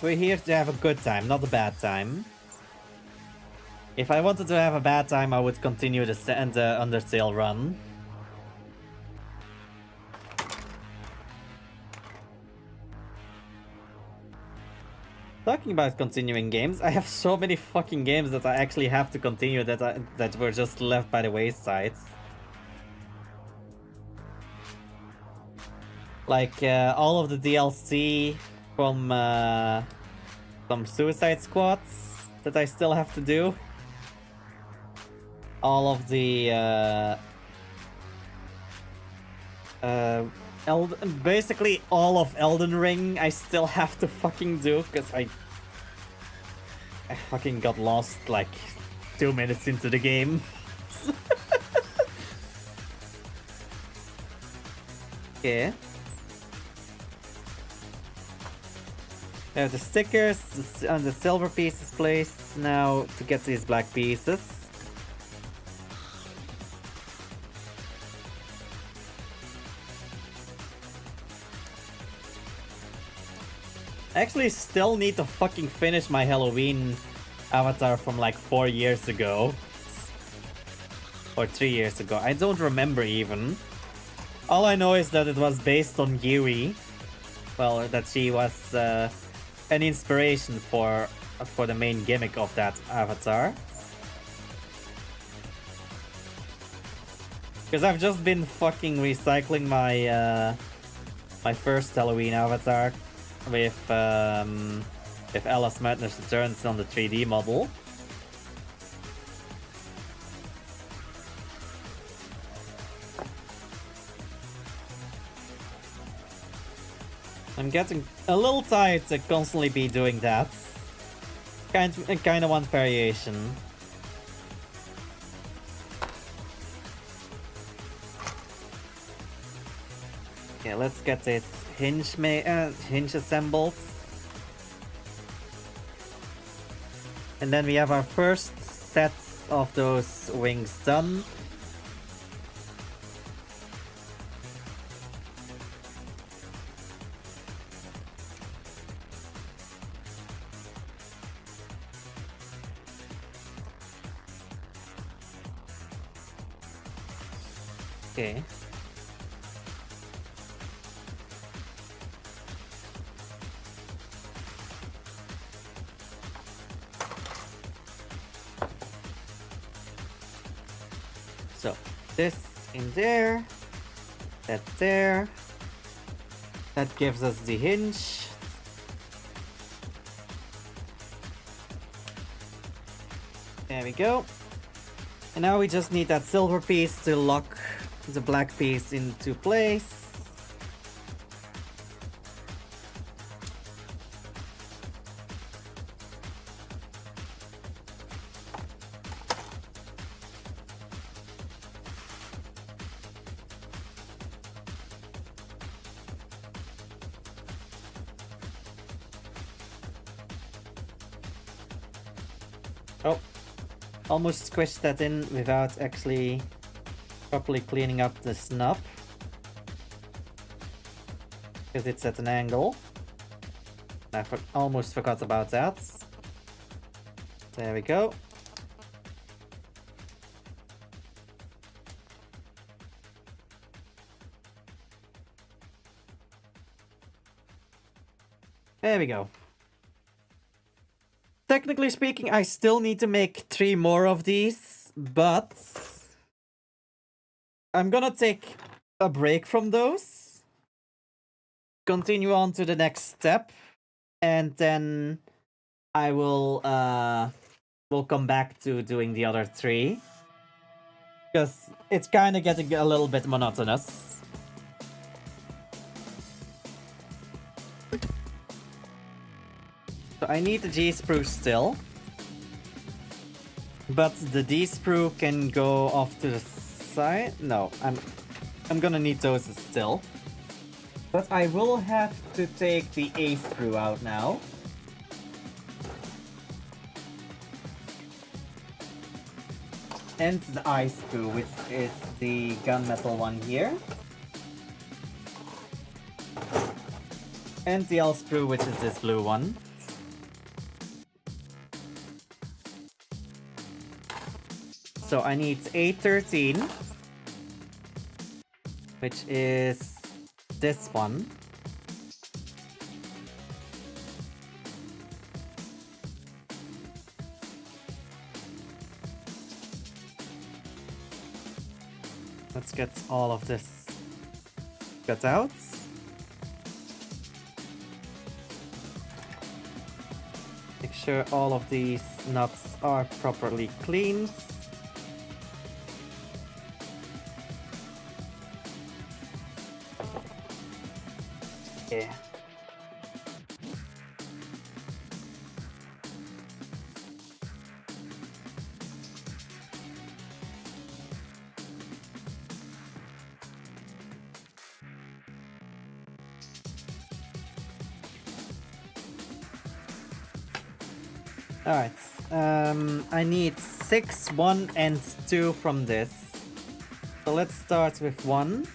We're here to have a good time, not a bad time. If I wanted to have a bad time, I would continue the Undertale run. Talking about continuing games, I have so many fucking games that I actually have to continue that were just left by the wayside. Like all of the DLC from some Suicide Squads that I still have to do. All of the basically all of Elden Ring I still have to fucking do, because I fucking got lost like 2 minutes into the game. Okay. We have the stickers and the silver pieces placed now to get these black pieces. I actually still need to fucking finish my Halloween avatar from like 4 years ago. Or 3 years ago. I don't remember even. All I know is that it was based on Yui. Well, that she was an inspiration for the main gimmick of that avatar. Because I've just been fucking recycling my my first Halloween avatar with Alice Madness Returns on the 3D model. I'm getting a little tired to constantly be doing that. Kind of want variation. Okay, let's get this hinge assembled. And then we have our first set of those wings done. Okay. So, this in there, that there. That gives us the hinge. There we go. And now we just need that silver piece to lock the black piece into place. Oh, almost squished that in without actually properly cleaning up the snub. Because it's at an angle. I almost forgot about that. There we go. There we go. Technically speaking, I still need to make 3 more of these, but I'm gonna take a break from those, continue on to the next step, and then I will come back to doing the other 3, because it's kind of getting a little bit monotonous. So I need the G-sprue still. But the D-sprue can go off to the side. No, I'm gonna need those still. But I will have to take the A-sprue out now. And the I-sprue, which is the gunmetal one here. And the L-sprue, which is this blue one. So I need A13, which is this one. Let's get all of this cut out. Make sure all of these nuts are properly cleaned. Yeah. Alright, I need 6, 1, and 2 from this. So let's start with 1.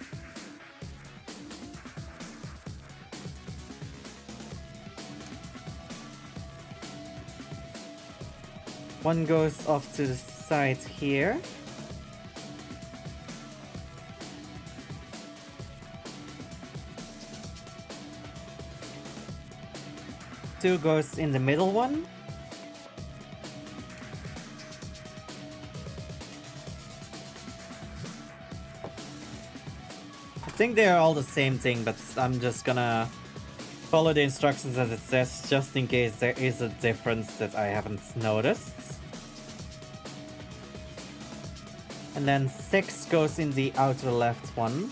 One goes off to the side here. Two goes in the middle one. I think they are all the same thing, but I'm just gonna follow the instructions as it says, just in case there is a difference that I haven't noticed. And then 6 goes in the outer left one.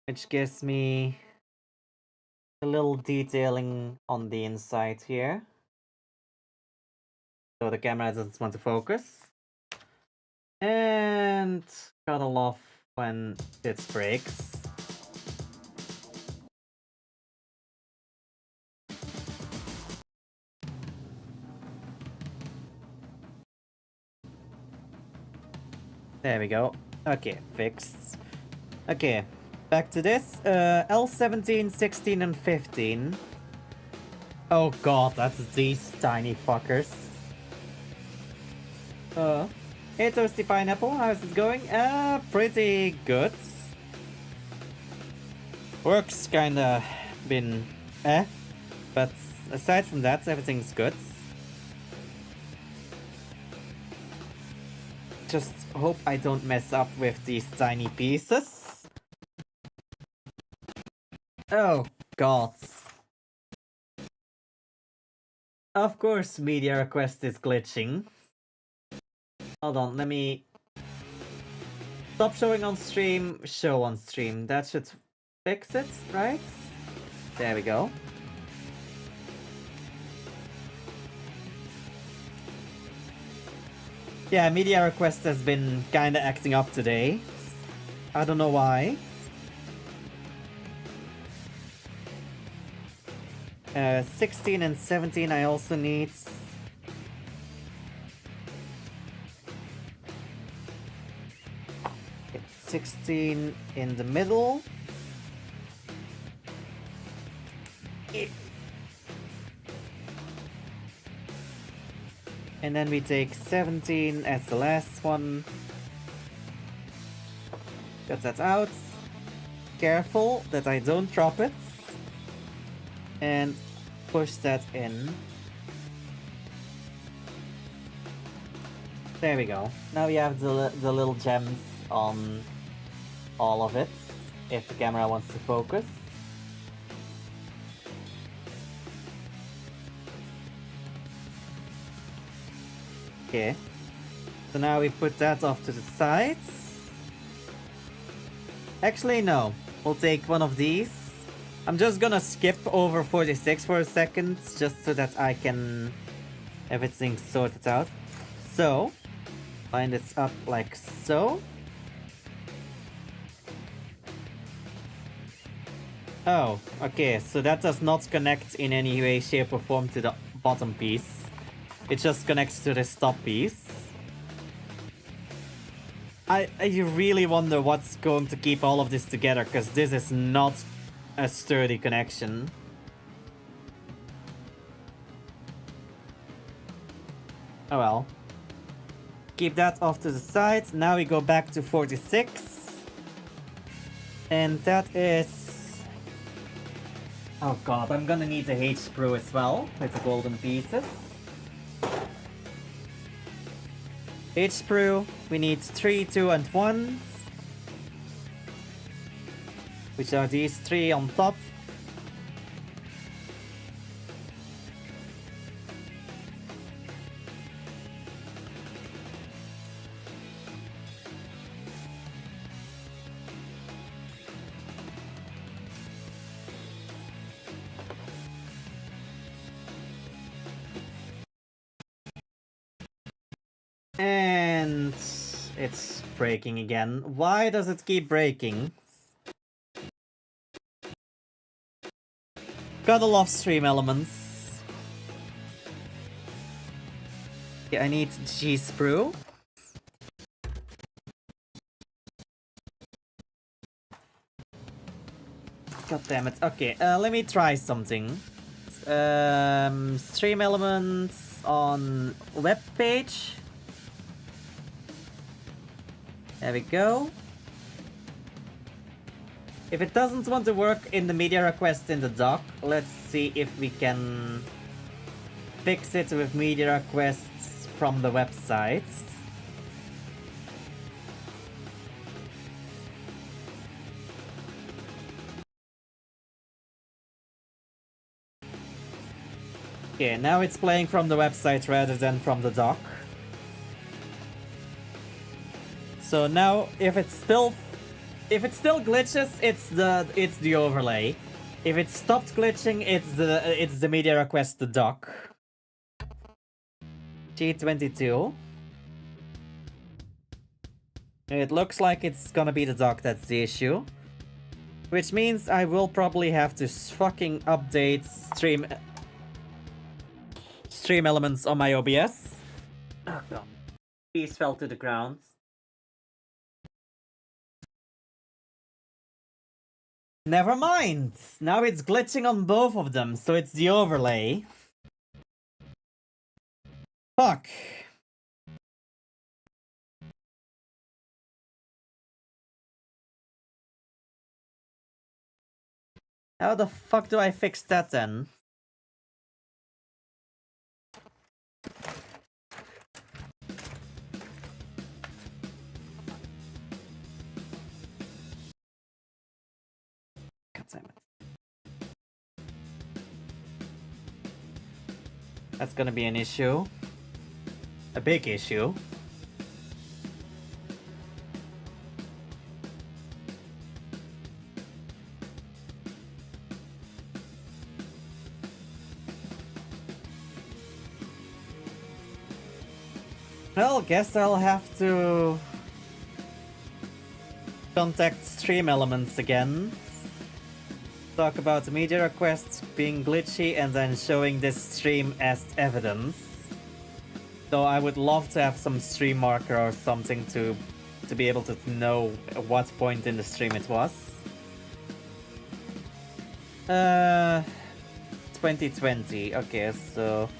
Which gives me a little detailing on the inside here. So the camera doesn't want to focus. And cuddle off when it breaks. There we go. Okay, fixed. Okay, back to this. L17, 16, and 15. Oh god, that's these tiny fuckers. Hey Toasty Pineapple, how's it going? Pretty good. Work's kinda been but aside from that, everything's good. Just hope I don't mess up with these tiny pieces. Oh god. Of course media request is glitching. Hold on, let me stop showing on stream, show on stream. That should fix it, right? There we go. Yeah, media request has been kinda acting up today. I don't know why. 16 and 17 I also need. Okay, 16 in the middle. And then we take 17 as the last one. Got that out. Careful that I don't drop it. And push that in. There we go. Now we have the little gems on all of it, if the camera wants to focus. Okay. So now we put that off to the sides. Actually, no. We'll take one of these. I'm just gonna skip over 46 for a second, just so that I can have everything sorted out. So, line this up like so. Oh, okay, so that does not connect in any way, shape or form to the bottom piece. It just connects to this top piece. I really wonder what's going to keep all of this together, because this is not a sturdy connection. Oh well. Keep that off to the side. Now we go back to 46. And that is... Oh god, I'm gonna need a H-Pro as well, with the golden pieces. H-Sprue, we need 3, 2, and 1. Which are these 3 on top. And it's breaking again. Why does it keep breaking? Gotta love stream elements. Okay, I need G-Sprue. God damn it. Okay, let me try something. Stream elements on web page. There we go. If it doesn't want to work in the media request in the dock, let's see if we can fix it with media requests from the website. Okay, now it's playing from the website rather than from the dock. So now, if it still glitches, it's the overlay. If it stopped glitching, it's the media request to dock. G22. It looks like it's gonna be the dock that's the issue. Which means I will probably have to fucking update stream elements on my OBS. Oh god. Piece fell to the ground. Never mind! Now it's glitching on both of them, so it's the overlay. Fuck! How the fuck do I fix that then? God damn it. That's gonna be an issue. A big issue. Well, guess I'll have to contact Stream Elements again. Talk about the media request being glitchy and then showing this stream as evidence. Though I would love to have some stream marker or something to be able to know at what point in the stream it was. 2020. Okay, so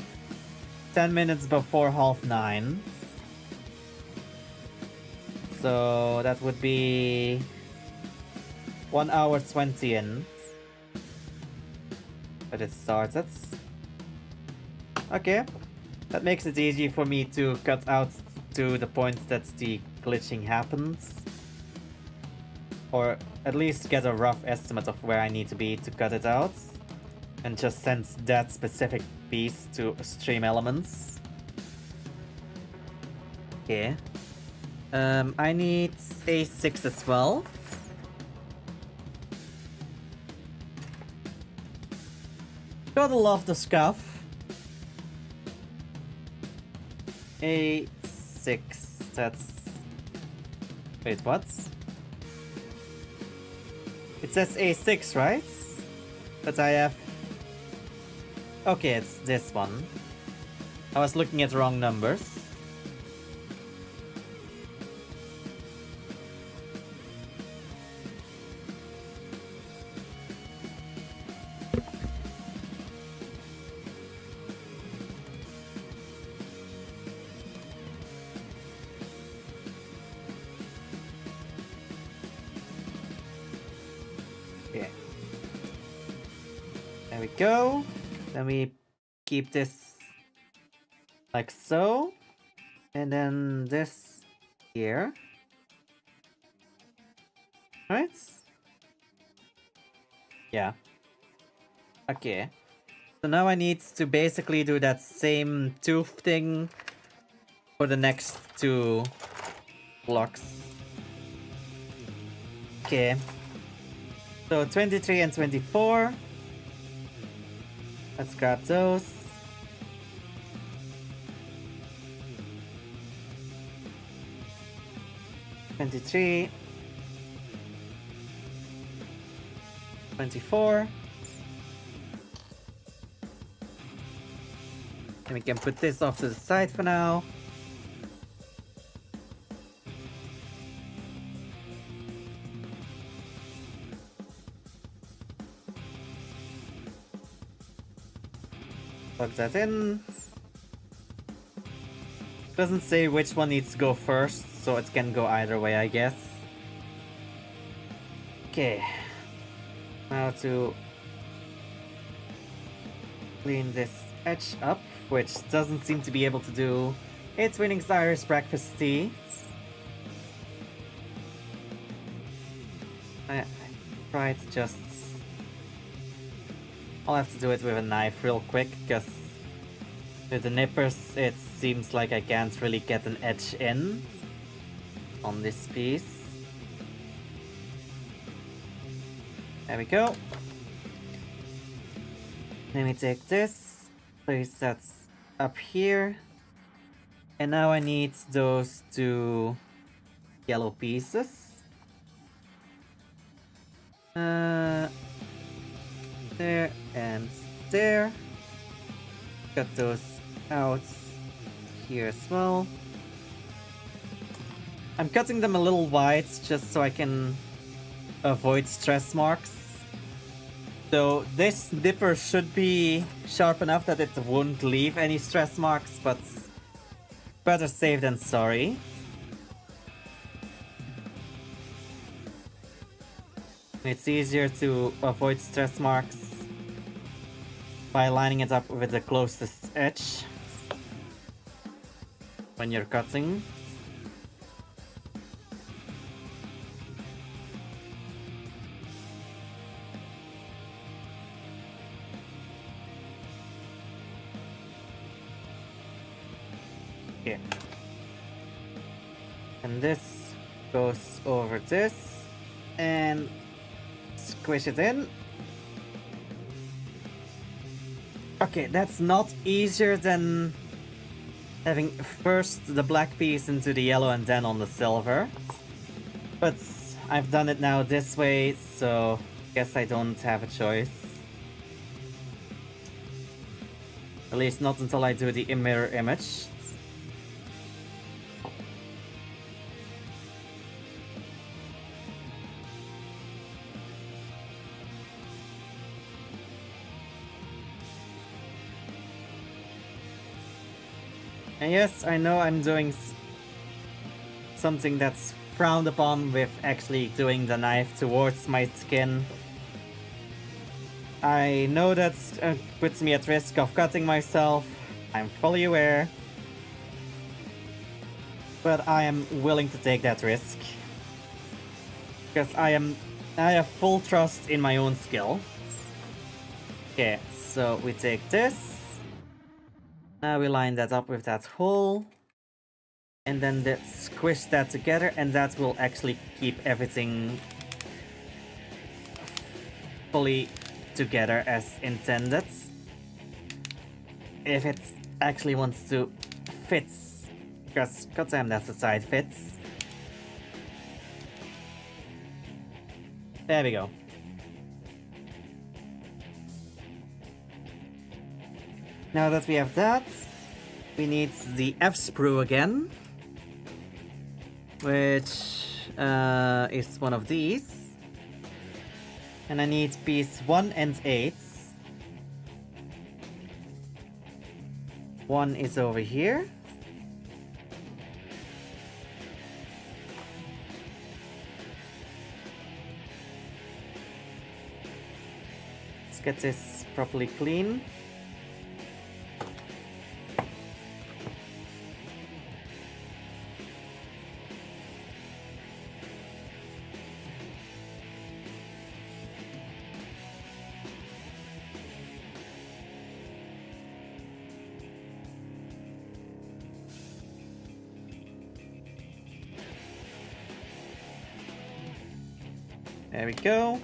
10 minutes before 9:30. So that would be 1 hour 20 in. But it started. Okay. That makes it easy for me to cut out to the point that the glitching happens. Or at least get a rough estimate of where I need to be to cut it out. And just send that specific piece to Stream Elements. Okay. I need A6 as well. Gotta love the scuff. A6, that's... Wait, what? It says A6, right? But I have... Okay, it's this one. I was looking at the wrong numbers. There we go. Then we keep this like so. And then this here. Right? Yeah. Okay. So now I need to basically do that same tooth thing for the next two blocks. Okay. So 23 and 24. Let's grab those. $23. 24. And we can put this off to the side for now. Plug that in. Doesn't say which one needs to go first, so it can go either way, I guess. Okay. Now to clean this edge up, which doesn't seem to be able to do. It's Winning's Irish breakfast tea. I try to just... I'll have to do it with a knife real quick, because with the nippers it seems like I can't really get an edge in on this piece. There we go. Let me take this, place that up here, and now I need those two yellow pieces. There and there. Cut those out here as well. I'm cutting them a little wide just so I can avoid stress marks. So this nipper should be sharp enough that it won't leave any stress marks, but better safe than sorry. It's easier to avoid stress marks by lining it up with the closest edge when you're cutting. Okay. And this goes over this and squish it in. Okay, that's not easier than having first the black piece into the yellow and then on the silver. But I've done it now this way, so guess I don't have a choice. At least not until I do the mirror image. And yes, I know I'm doing something that's frowned upon with actually doing the knife towards my skin. I know that puts me at risk of cutting myself. I'm fully aware. But I am willing to take that risk. Because I have full trust in my own skill. Okay, so we take this. Now we line that up with that hole. And then squish that together, and that will actually keep everything fully together as intended. If it actually wants to fit. Because goddamn, that's the side fits. There we go. Now that we have that, we need the F-sprue again, which is one of these. And I need piece 1 and 8. One is over here. Let's get this properly clean. There we go.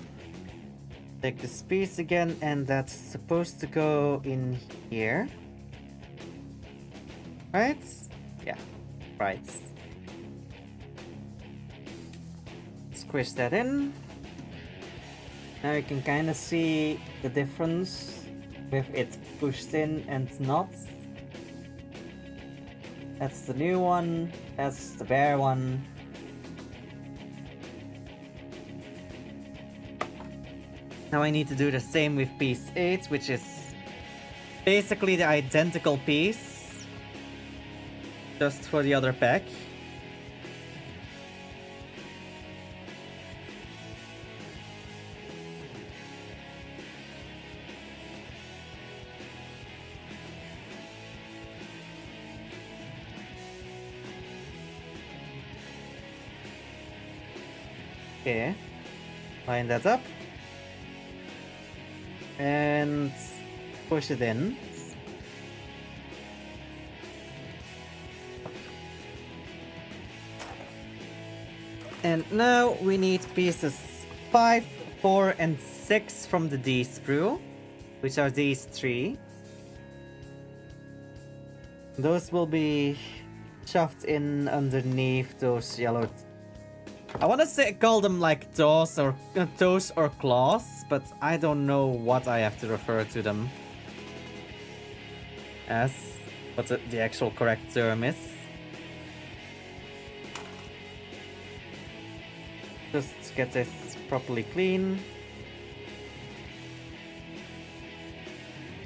Take this piece again, and that's supposed to go in here. Right? Yeah, right. Squish that in. Now you can kind of see the difference with it pushed in and not. That's the new one, that's the bare one. Now I need to do the same with piece 8, which is basically the identical piece, just for the other pack. Okay, line that up. And push it in. And now we need pieces 5, 4, and 6 from the D sprue, which are these 3. Those will be shoved in underneath those yellow. I want to say call them like toes or claws, but I don't know what I have to refer to them as, what the actual correct term is. Just get this properly clean.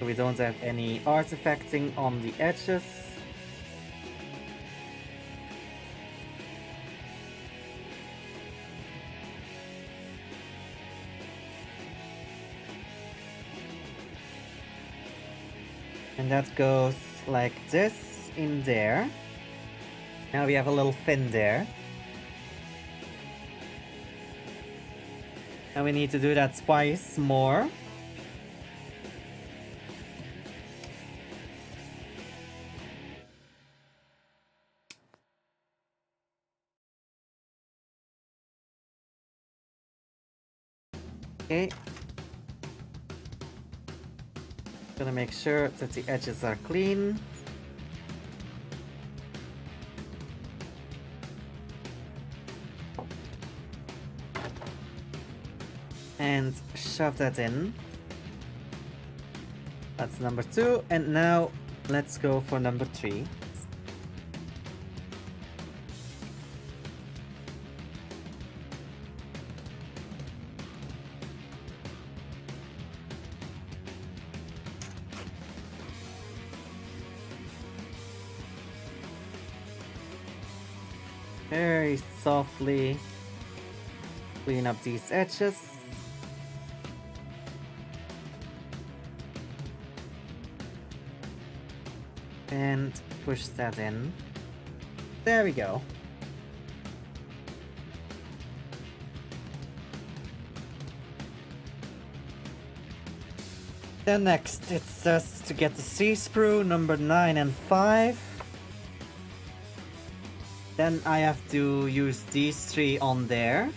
So we don't have any artifacting on the edges. And that goes like this in there. Now we have a little fin there. And we need to do that twice more. Okay. Gonna make sure that the edges are clean. And shove that in. That's number 2, and now let's go for number 3. Very softly clean up these edges. And push that in. There we go. Then next it says to get the C-sprue number 9 and 5. Then I have to use these 3 on there.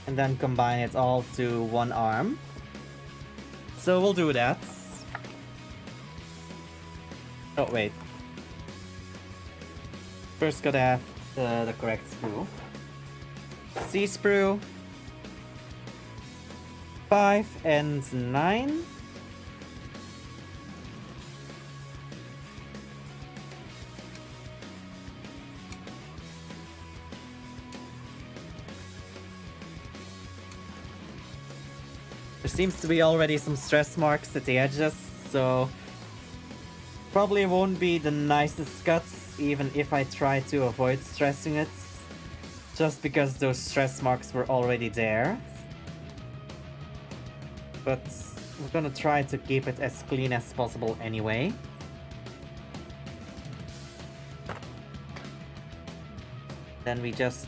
And then combine it all to one arm. So we'll do that. Oh, wait. First gotta have the correct sprue. C-sprue. 5 and 9. There seems to be already some stress marks at the edges, so probably won't be the nicest cuts, even if I try to avoid stressing it, just because those stress marks were already there. But we're gonna try to keep it as clean as possible anyway. Then we just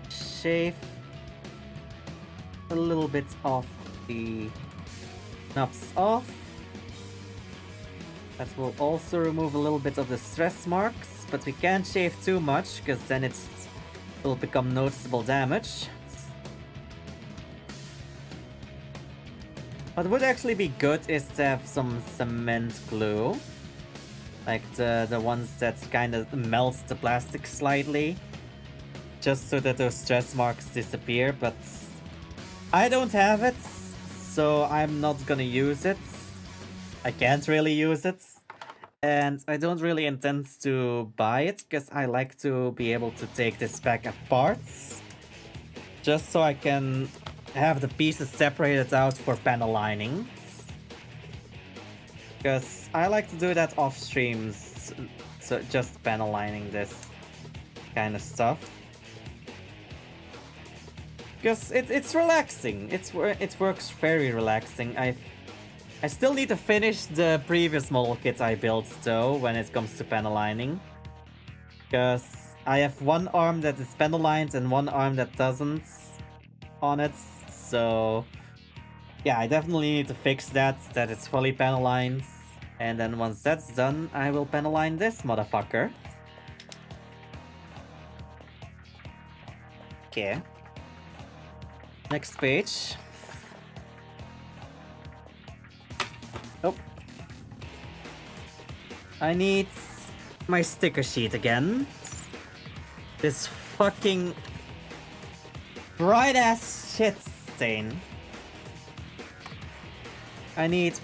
shave a little bit of the knobs off. That will also remove a little bit of the stress marks, but we can't shave too much because then it will become noticeable damage. What would actually be good is to have some cement glue, like the ones that kind of melts the plastic slightly, just so that those stress marks disappear, but I don't have it, so I'm not gonna use it. I can't really use it, and I don't really intend to buy it, because I like to be able to take this back apart, just so I can have the pieces separated out for panel lining. Because I like to do that off streams, so just panel lining this kind of stuff. Because it's relaxing. It works very relaxing. I still need to finish the previous model kit I built though when it comes to panel lining. Because I have one arm that is panel lined and one arm that doesn't on it. So yeah, I definitely need to fix that it's fully panel lined. And then once that's done, I will panel line this motherfucker. Okay. Next page. Oh. I need my sticker sheet again. This fucking bright ass shit stain. I need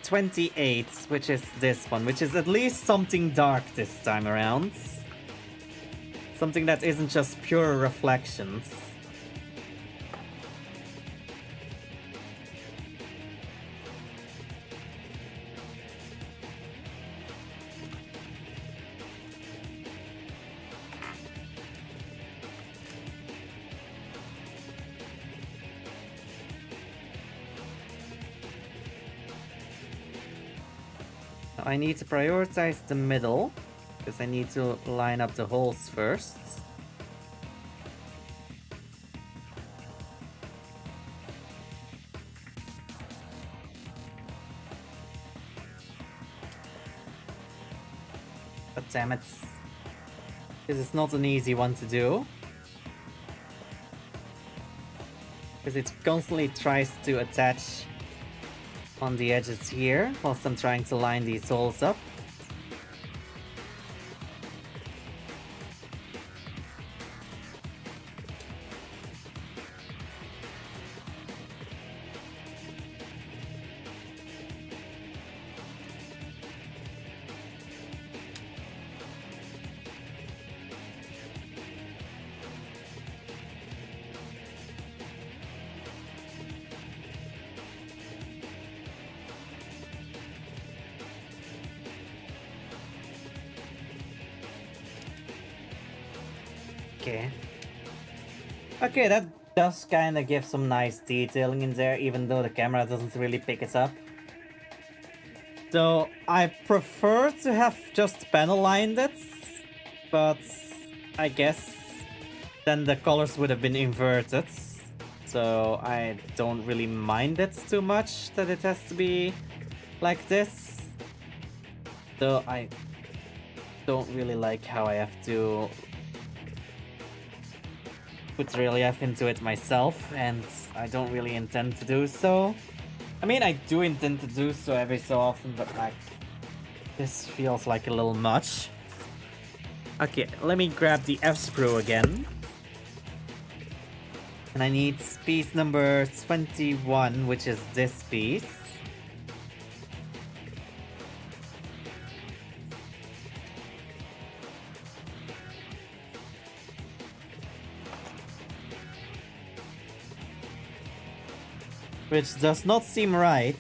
28, which is this one, which is at least something dark this time around. Something that isn't just pure reflections. I need to prioritize the middle, because I need to line up the holes first. But damn it. This is not an easy one to do. Because it constantly tries to attach on the edges here, whilst I'm trying to line these holes up. Okay. Okay, that does kind of give some nice detailing in there, even though the camera doesn't really pick it up. So I prefer to have just panel lined it, but I guess then the colors would have been inverted. So I don't really mind it too much that it has to be like this. Though I don't really like how I have to put relief into it myself, and I don't really intend to do so. I mean, I do intend to do so every so often, but like, this feels like a little much. Okay, let me grab the F-sprue again. And I need piece number 21, which is this piece. Which does not seem right.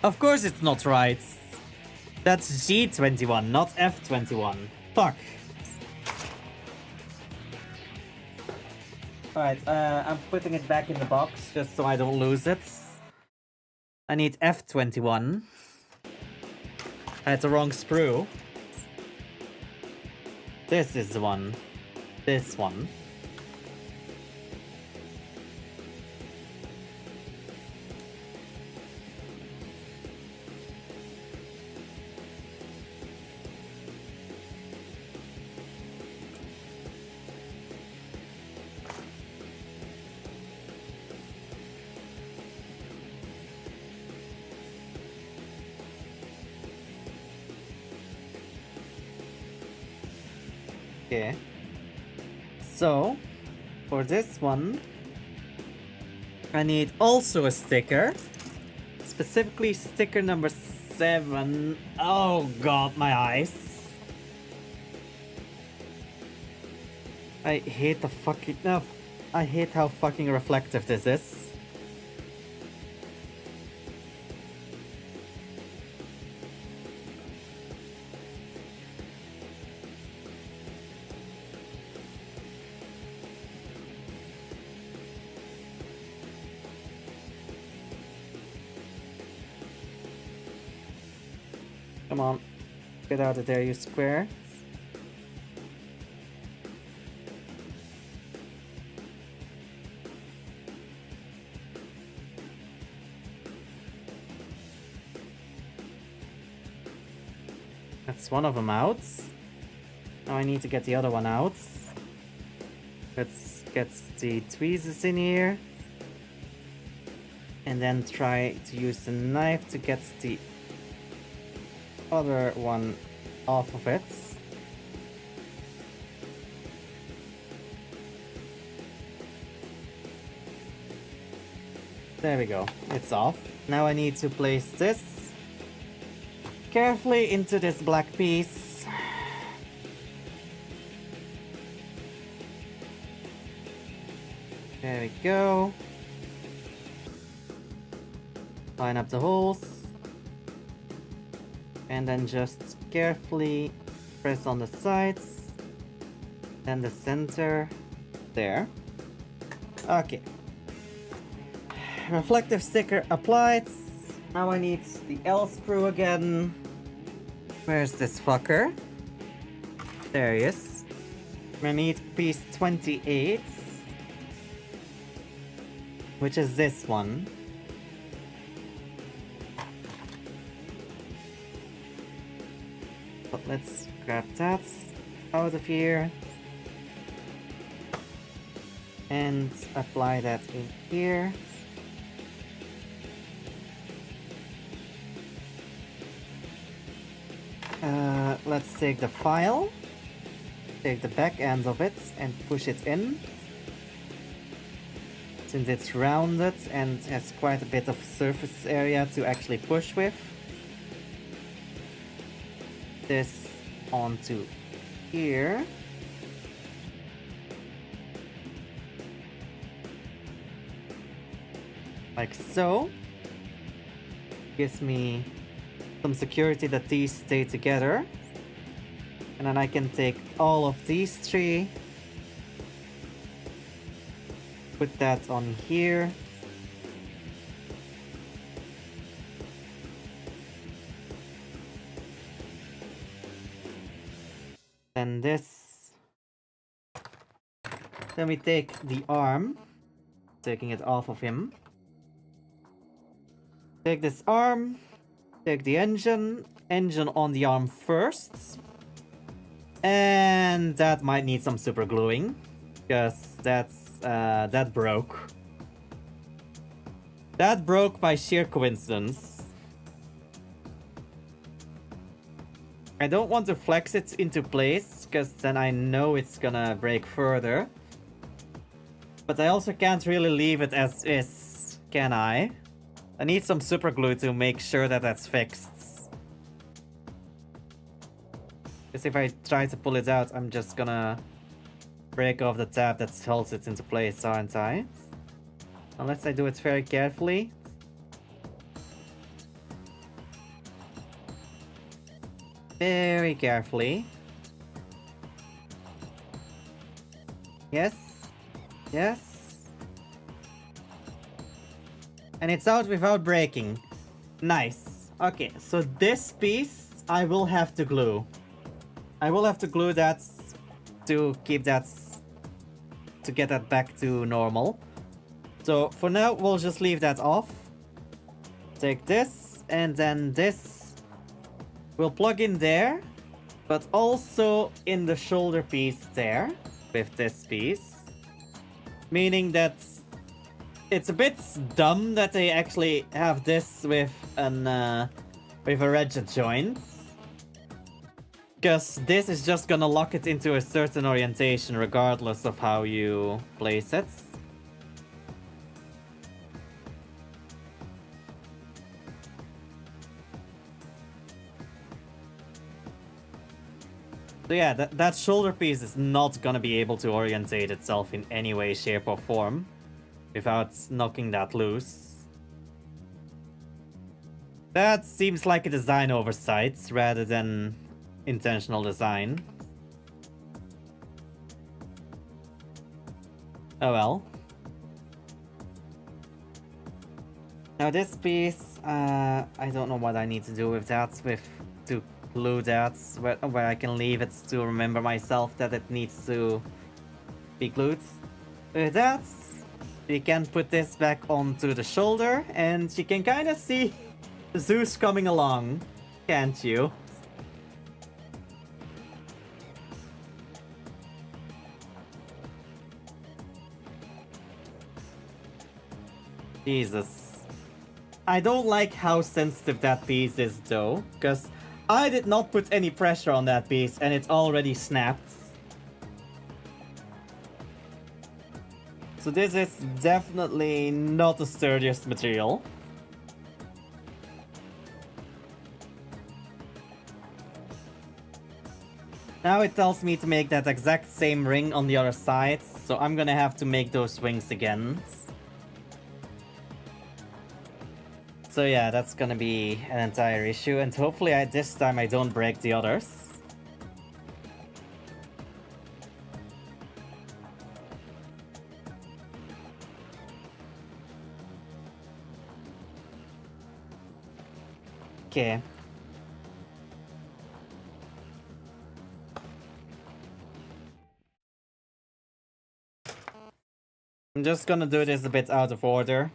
Of course it's not right. That's G21, not F21. Fuck. Alright, I'm putting it back in the box just so I don't lose it. I need F21. I had the wrong sprue. This is the one. This one. Okay. So, for this one, I need also a sticker. Specifically sticker number 7. Oh god, my eyes. I hate the fucking... No, I hate how fucking reflective this is. Come on, get out of there, you square. That's one of them out. Now I need to get the other one out. Let's get the tweezers in here. And then try to use the knife to get the other one off of it. There we go, it's off. Now I need to place this carefully into this black piece. There we go. Line up the holes. And then just carefully press on the sides. Then the center. There. Okay. reflective sticker applied. Now I need the L screw again. Where's this fucker? There he is. I need piece 28, which is this one. But let's grab that out of here and apply that in here. Let's take the file, take the back end of it and push it in. Since it's rounded and has quite a bit of surface area to actually push with. This onto here. Like so. Gives me some security that these stay together. And then I can take all of these three. Put that on here. Then this. Then we take the arm, taking it off of him. Take this arm, take the engine on the arm first. And that might need some super gluing, because that broke. That broke by sheer coincidence. I don't want to flex it into place, because then I know it's gonna break further. But I also can't really leave it as is, can I? I need some super glue to make sure that that's fixed. Because if I try to pull it out, I'm just gonna break off the tab that holds it into place, aren't I? Unless I do it very carefully. Very carefully. Yes. Yes. And it's out without breaking. Nice. Okay, so this piece I will have to glue. I will have to glue that to keep that, to get that back to normal. So for now, we'll just leave that off. Take this, and then this will plug in there, but also in the shoulder piece there with this piece. Meaning that it's a bit dumb that they actually have this with a rigid joint. Because this is just gonna lock it into a certain orientation regardless of how you place it. So yeah, that shoulder piece is not gonna be able to orientate itself in any way, shape or form without knocking that loose. That seems like a design oversight rather than intentional design. Oh well. Now this piece, I don't know what I need to do with that, to glue that, where I can leave it to remember myself that it needs to be glued. With that, you can put this back onto the shoulder, and you can kind of see ZEUS coming along, can't you? Jesus. I don't like how sensitive that piece is though, because I did not put any pressure on that piece and it already snapped. So this is definitely not the sturdiest material. Now it tells me to make that exact same ring on the other side, so I'm gonna have to make those wings again. So yeah, that's gonna be an entire issue, and hopefully this time I don't break the others. Okay. I'm just gonna do this a bit out of order.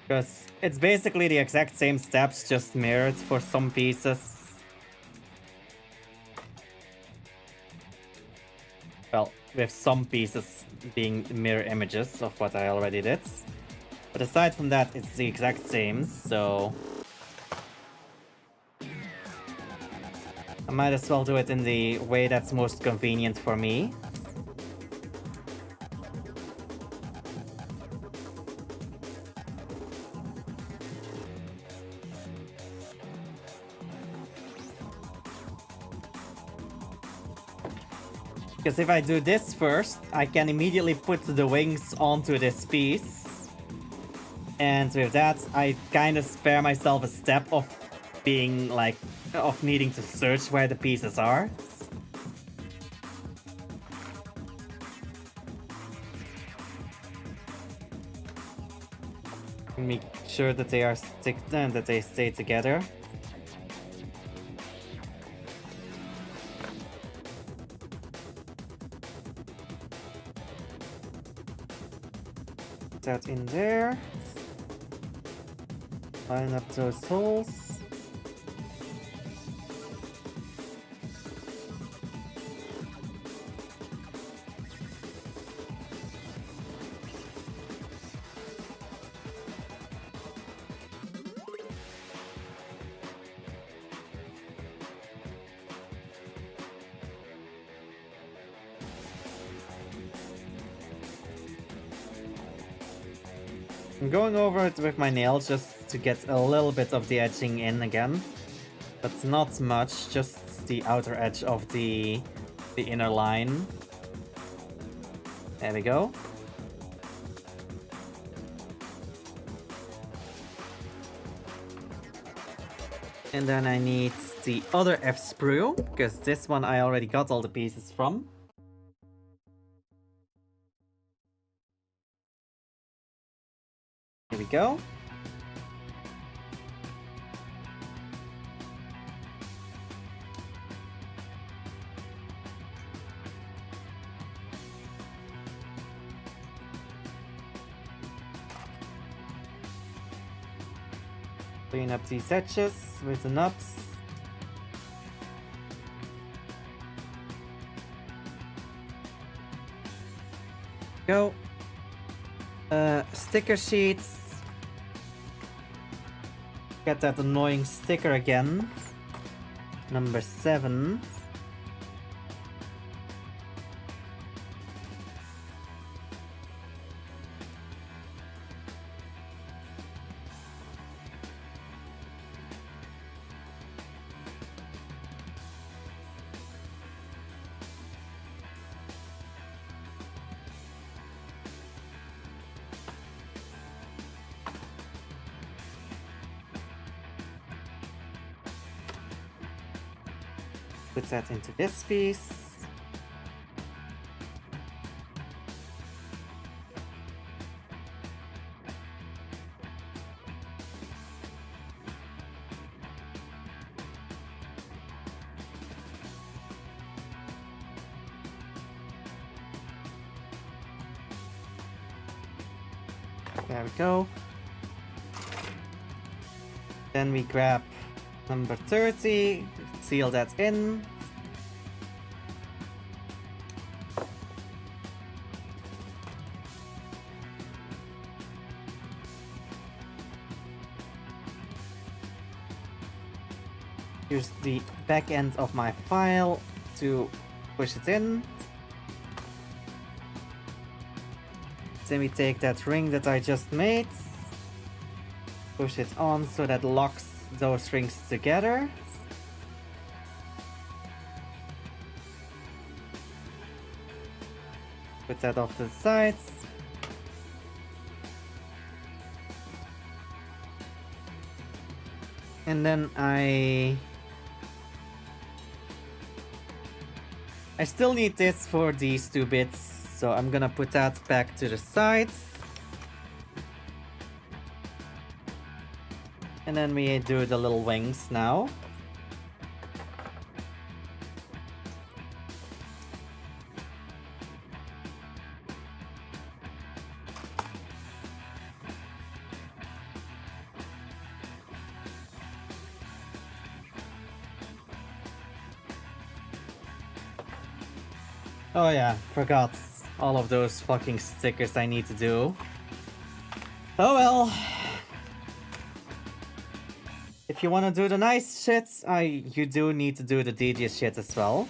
Because it's basically the exact same steps, just mirrored for some pieces. Well, with some pieces being mirror images of what I already did. But aside from that, it's the exact same, so... I might as well do it in the way that's most convenient for me. Because if I do this first, I can immediately put the wings onto this piece. And with that, I kind of spare myself a step of being like, of needing to search where the pieces are. Make sure that they are that they stay together. Put that in there. Line up those holes. I'm going over it with my nails just to get a little bit of the edging in again. But not much, just the outer edge of the inner line. There we go. And then I need the other F-sprue, because this one I already got all the pieces from. Here we go. Clean up these edges with the knobs. Go. Sticker sheets. Get that annoying sticker again. Number 7. Put that into this piece. There we go. Then we grab number 30, seal that in. Here's the back end of my file to push it in. Then we take that ring that I just made, push it on so that locks those rings together. Put that off to the sides. And then I still need this for these 2 bits, so I'm gonna put that back to the sides. And then we do the little wings now. Oh yeah, forgot all of those fucking stickers I need to do. Oh well. If you want to do the nice shit, you do need to do the devious shit as well.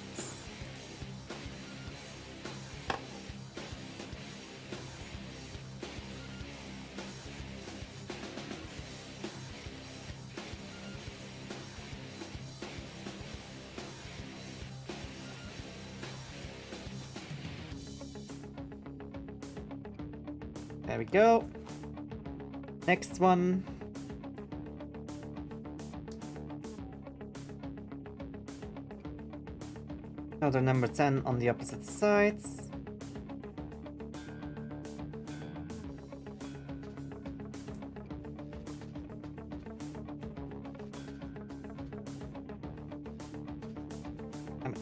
There we go. Next one. Another number 10 on the opposite sides.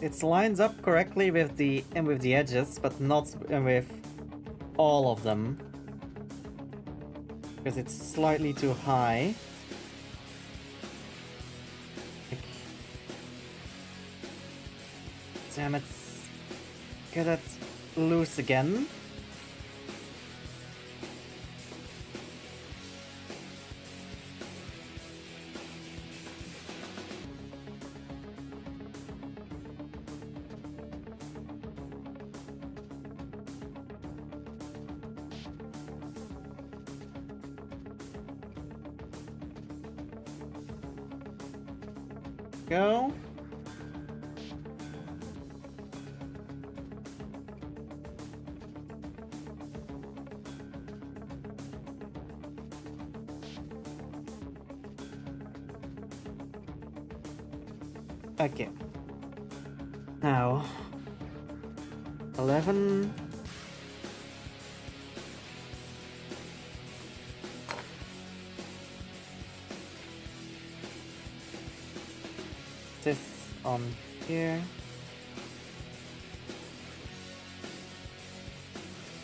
It lines up correctly with the edges, but not with all of them. Because it's slightly too high. Damn it. Get it loose again. Go. Okay. Now 11. This on here.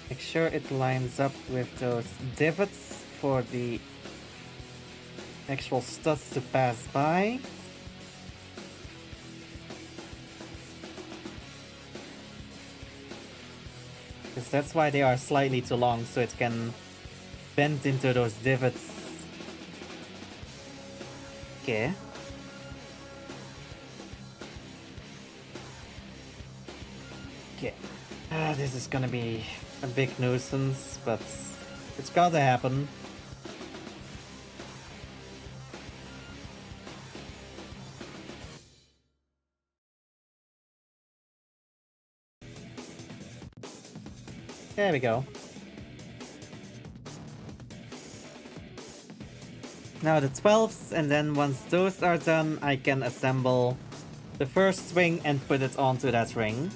Make sure it lines up with those divots for the actual studs to pass by. Because that's why they are slightly too long, so it can bend into those divots. Okay. Okay. This is gonna be a big nuisance, but it's gotta happen. There we go. Now the 12s, and then once those are done, I can assemble the first ring and put it onto that ring.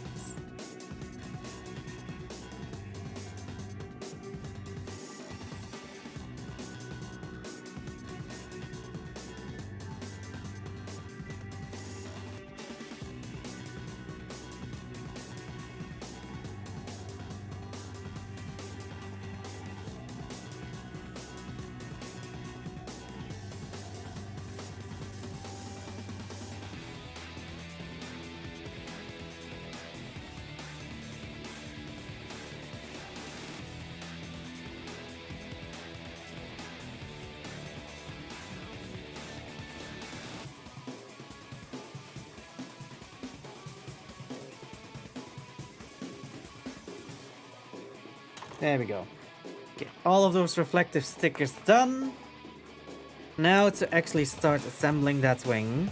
There we go. Okay, all of those reflective stickers done. Now to actually start assembling that wing.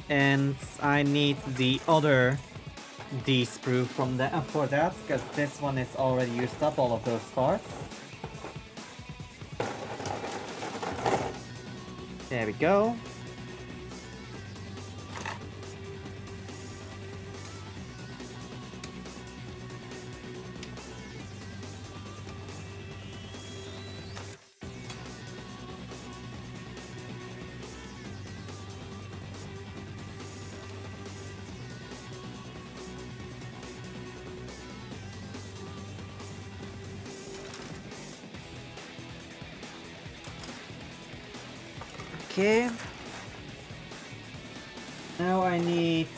And I need the other D-sprue from the for that, because this one is already used up all of those parts. There we go. Okay. Now I need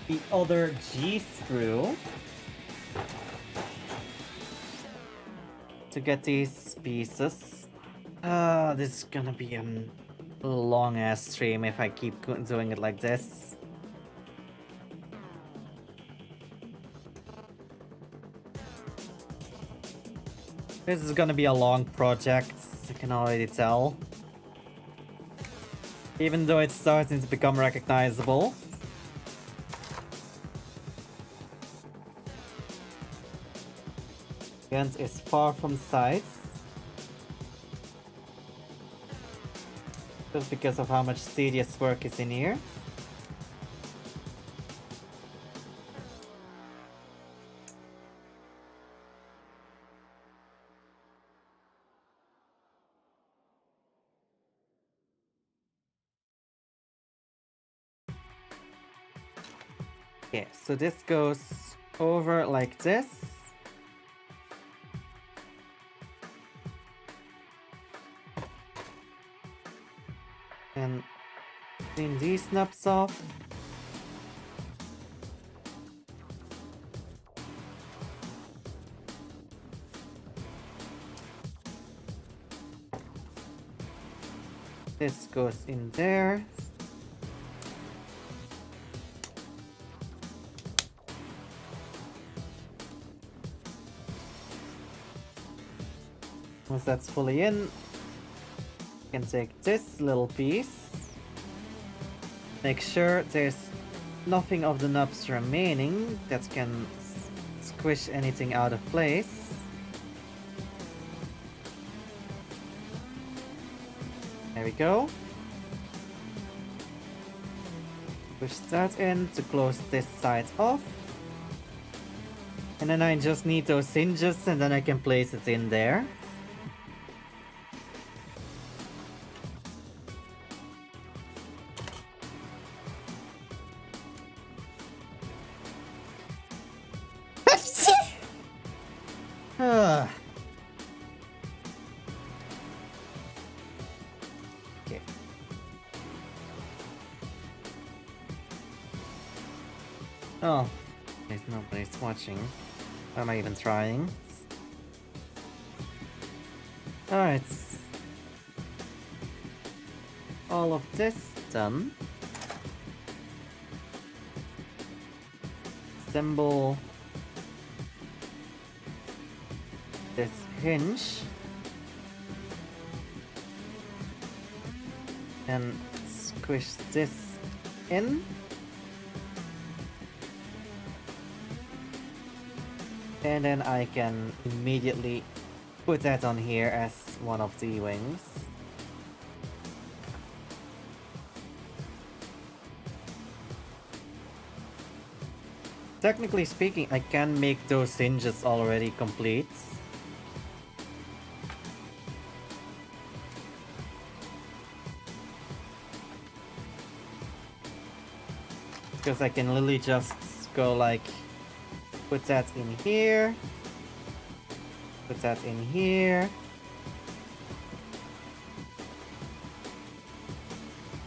the other G screw to get these pieces. This is gonna be a long ass stream if I keep doing it like this. This is gonna be a long project, I can already tell. Even though it's starting to become recognizable. Chant is far from sight. Just because of how much tedious work is in here. Okay, so this goes over like this. And clean these knobs off. This goes in there. Once that's fully in, you can take this little piece. Make sure there's nothing of the knobs remaining that can squish anything out of place. There we go. Push that in to close this side off. And then I just need those hinges and then I can place it in there. Okay. Oh, there's nobody's watching. Why am I even trying? Alright. All of this done. Assemble this hinge. And squish this in. And then I can immediately put that on here as one of the wings. Technically speaking, I can make those hinges already complete. Because I can literally just go like, put that in here, put that in here.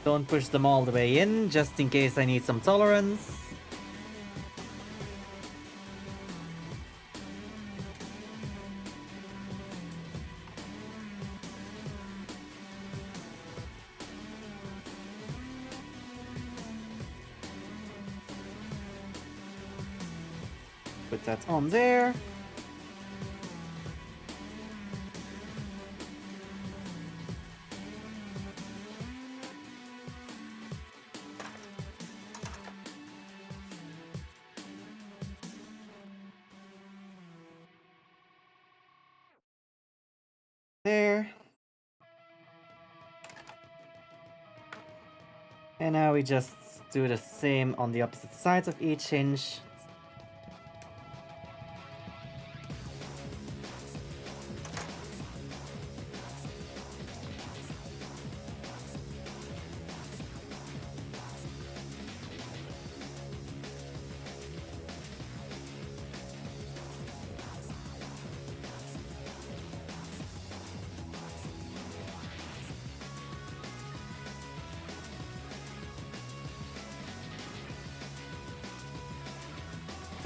Don't push them all the way in, just in case I need some tolerance. Put that on there. There. And now we just do the same on the opposite sides of each hinge.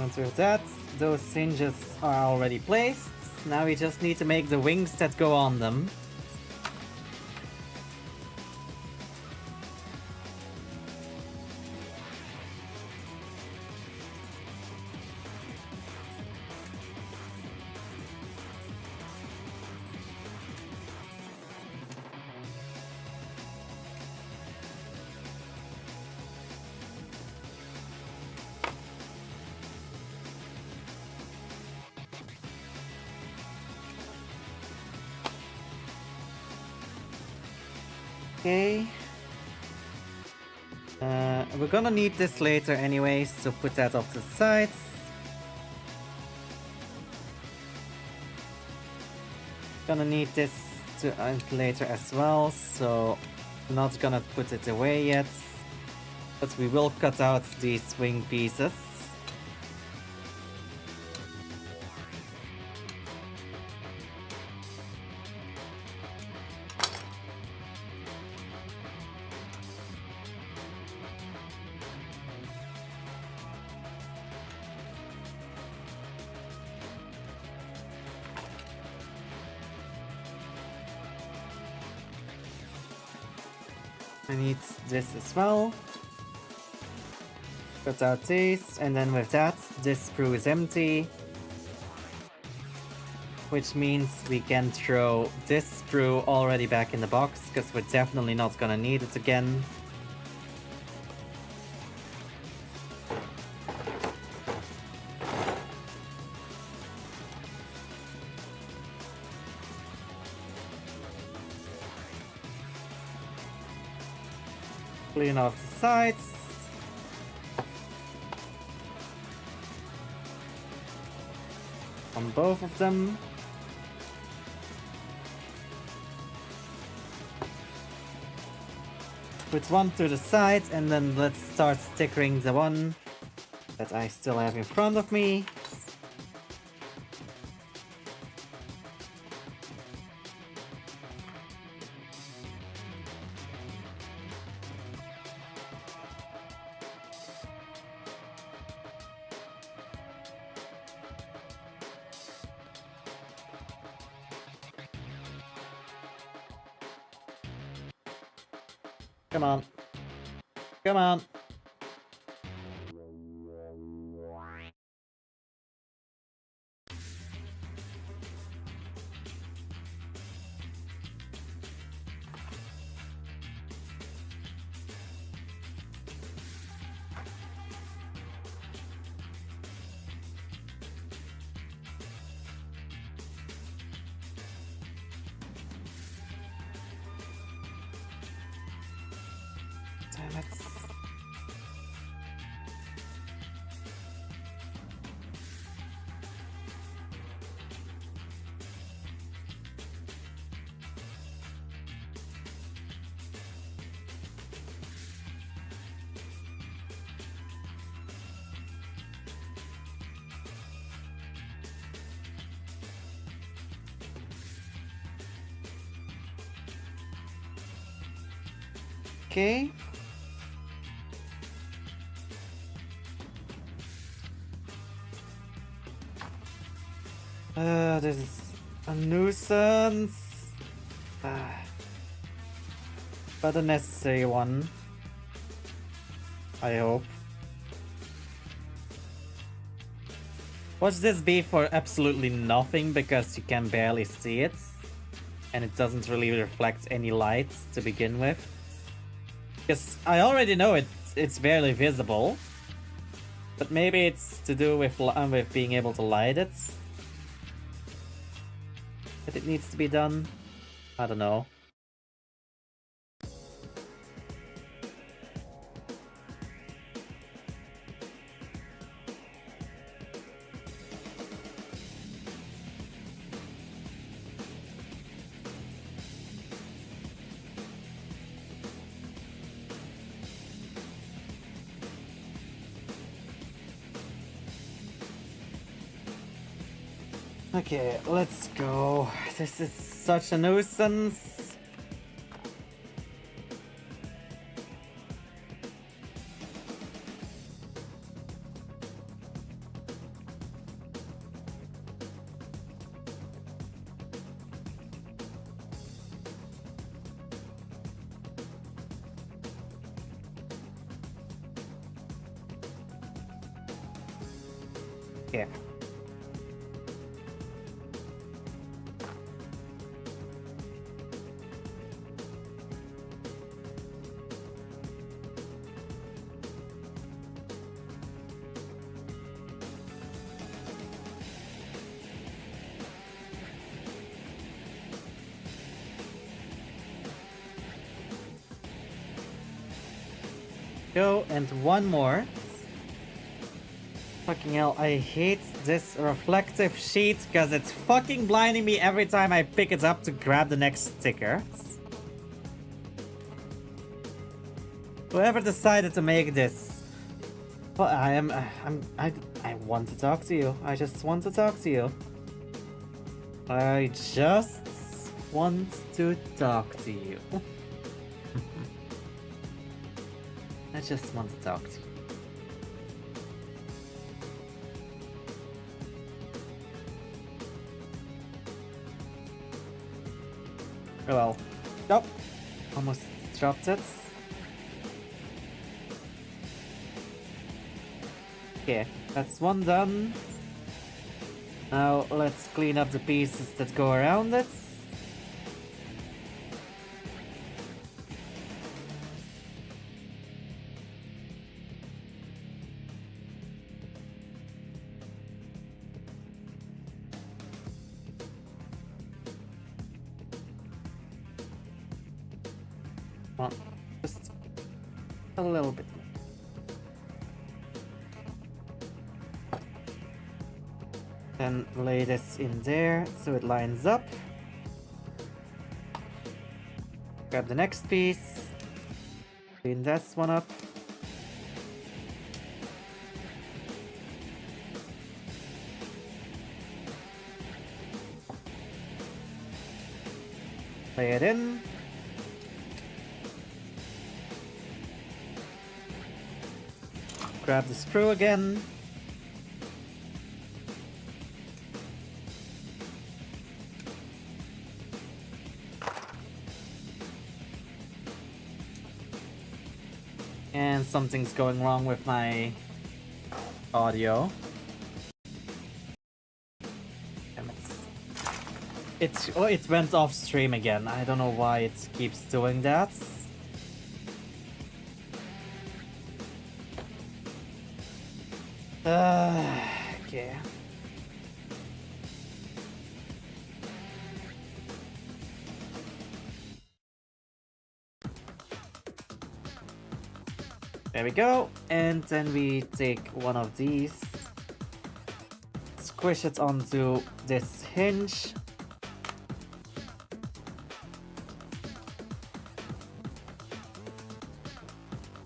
And with that, those hinges are already placed. Now we just need to make the wings that go on them. Okay. We're gonna need this later anyways, so put that off to the sides. Gonna need this later as well, so I'm not gonna put it away yet. But we will cut out these wing pieces. I need this as well. Cut out these, and then with that, this sprue is empty. Which means we can throw this sprue already back in the box, because we're definitely not gonna need it again. Clean off the sides. On both of them. Put one to the side, and then let's start stickering the one that I still have in front of me. Come on. Come on. Damn it. Okay. This is a nuisance. But a necessary one. I hope. Watch this be for absolutely nothing because you can barely see it. And it doesn't really reflect any light to begin with. Because I already know it's barely visible. But maybe it's to do with being able to light it. But it needs to be done. I don't know. Okay, let's go. This is such a nuisance. Yeah. Go, and one more. Fucking hell, I hate this reflective sheet because it's fucking blinding me every time I pick it up to grab the next sticker. Whoever decided to make this. Well, I want to talk to you. I just want to talk to you. I just want to talk to you. I just want to talk to you. Oh well. Nope. Almost dropped it. Okay, that's one done. Now let's clean up the pieces that go around it. Well, just a little bit. Then lay this in there so it lines up. Grab the next piece. Clean this one up. Lay it in. Grab the screw again. And something's going wrong with my audio. Damn it. It went off stream again. I don't know why it keeps doing that. Okay. There we go. And then we take one of these, squish it onto this hinge.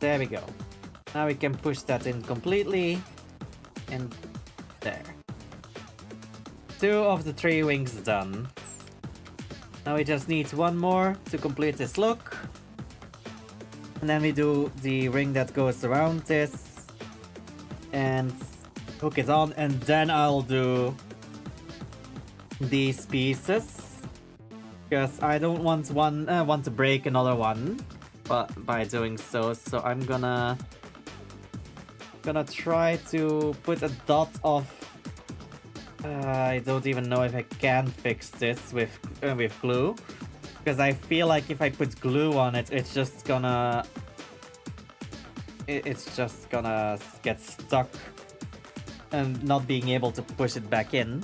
There we go. Now we can push that in completely. And there. 2 of the 3 wings done. Now we just need one more to complete this look. And then we do the ring that goes around this. And hook it on. And then I'll do these pieces. Because I don't want want to break another one. But by doing so I'm gonna try to put a dot of. I don't even know if I can fix this with glue, because I feel like if I put glue on it, it's just gonna get stuck and not being able to push it back in.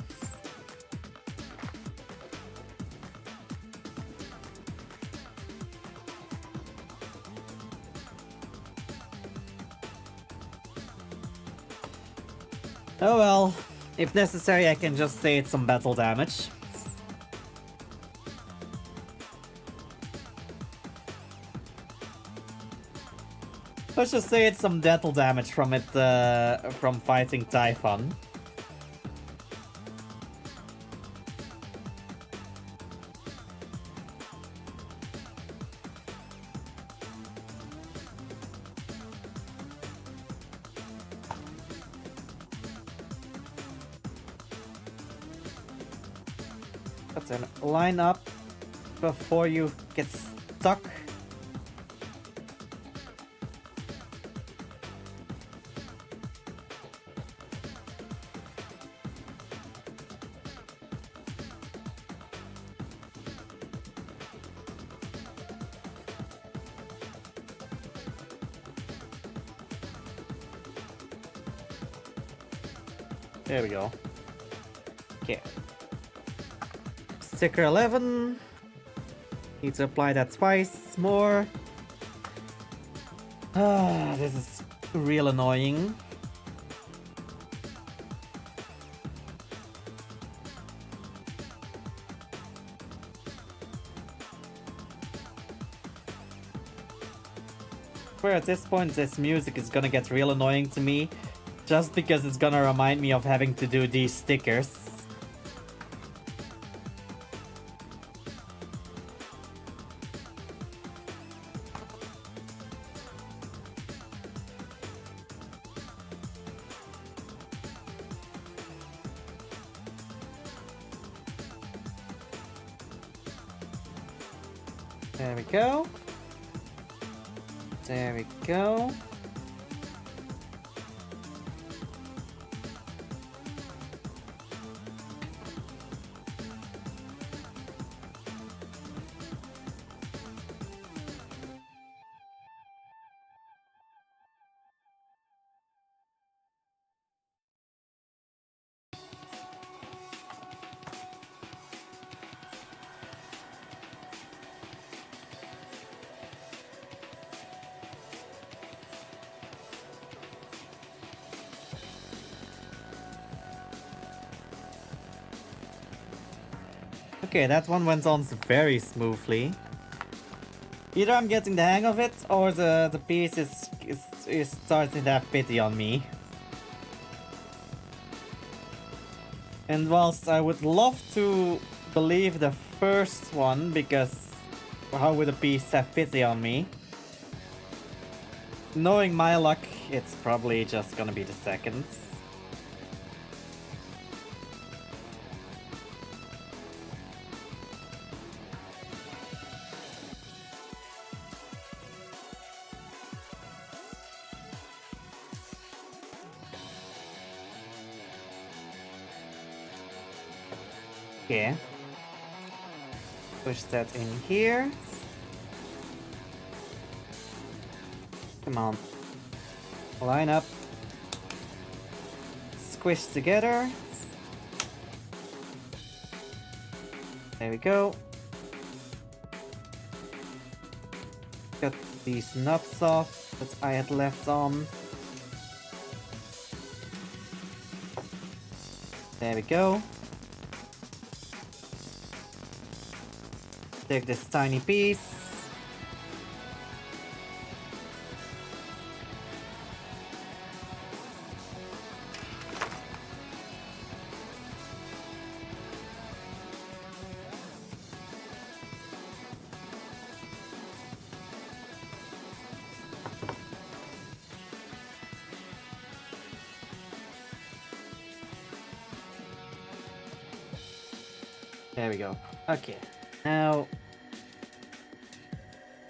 Oh well, if necessary I can just say it's some battle damage. Let's just say it's some battle damage from it, from fighting Typhon. But then line up before you get stuck. There we go. Okay. Sticker 11. Need to apply that twice more. Ah, this is real annoying. Where at this point this music is gonna get real annoying to me, just because it's gonna remind me of having to do these stickers. There we go. There we go. Okay, that one went on very smoothly. Either I'm getting the hang of it, or the piece is starting to have pity on me. And whilst I would love to believe the first one, because how would a piece have pity on me? Knowing my luck, it's probably just gonna be the second. Okay. Push that in here. Come on. Line up. Squish together. There we go. Got these nuts off that I had left on. There we go. Take this tiny piece. There we go. Okay, now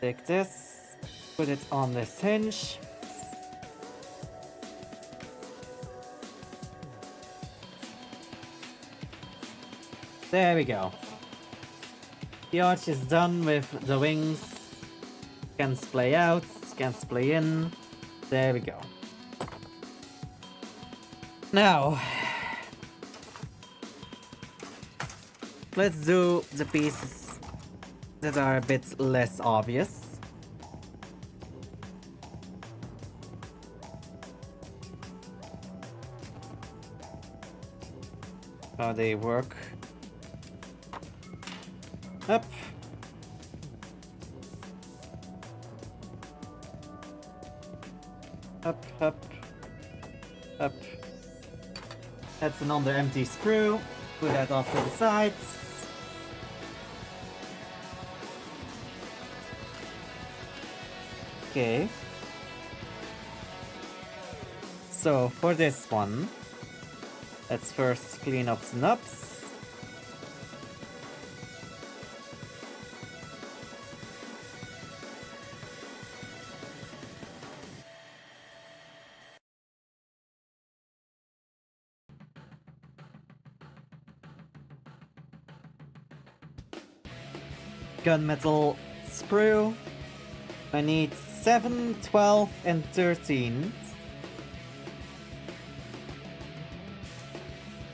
take this, put it on this hinge. There we go. The arch is done with the wings. Can splay out, can splay in. There we go. Now, let's do the pieces that are a bit less obvious. How they work. Up. Up, up, up. That's another empty screw. Put that off to the sides. Okay. So for this one, let's first clean up the nuts. Gunmetal sprue. I need 7, 12, and 13.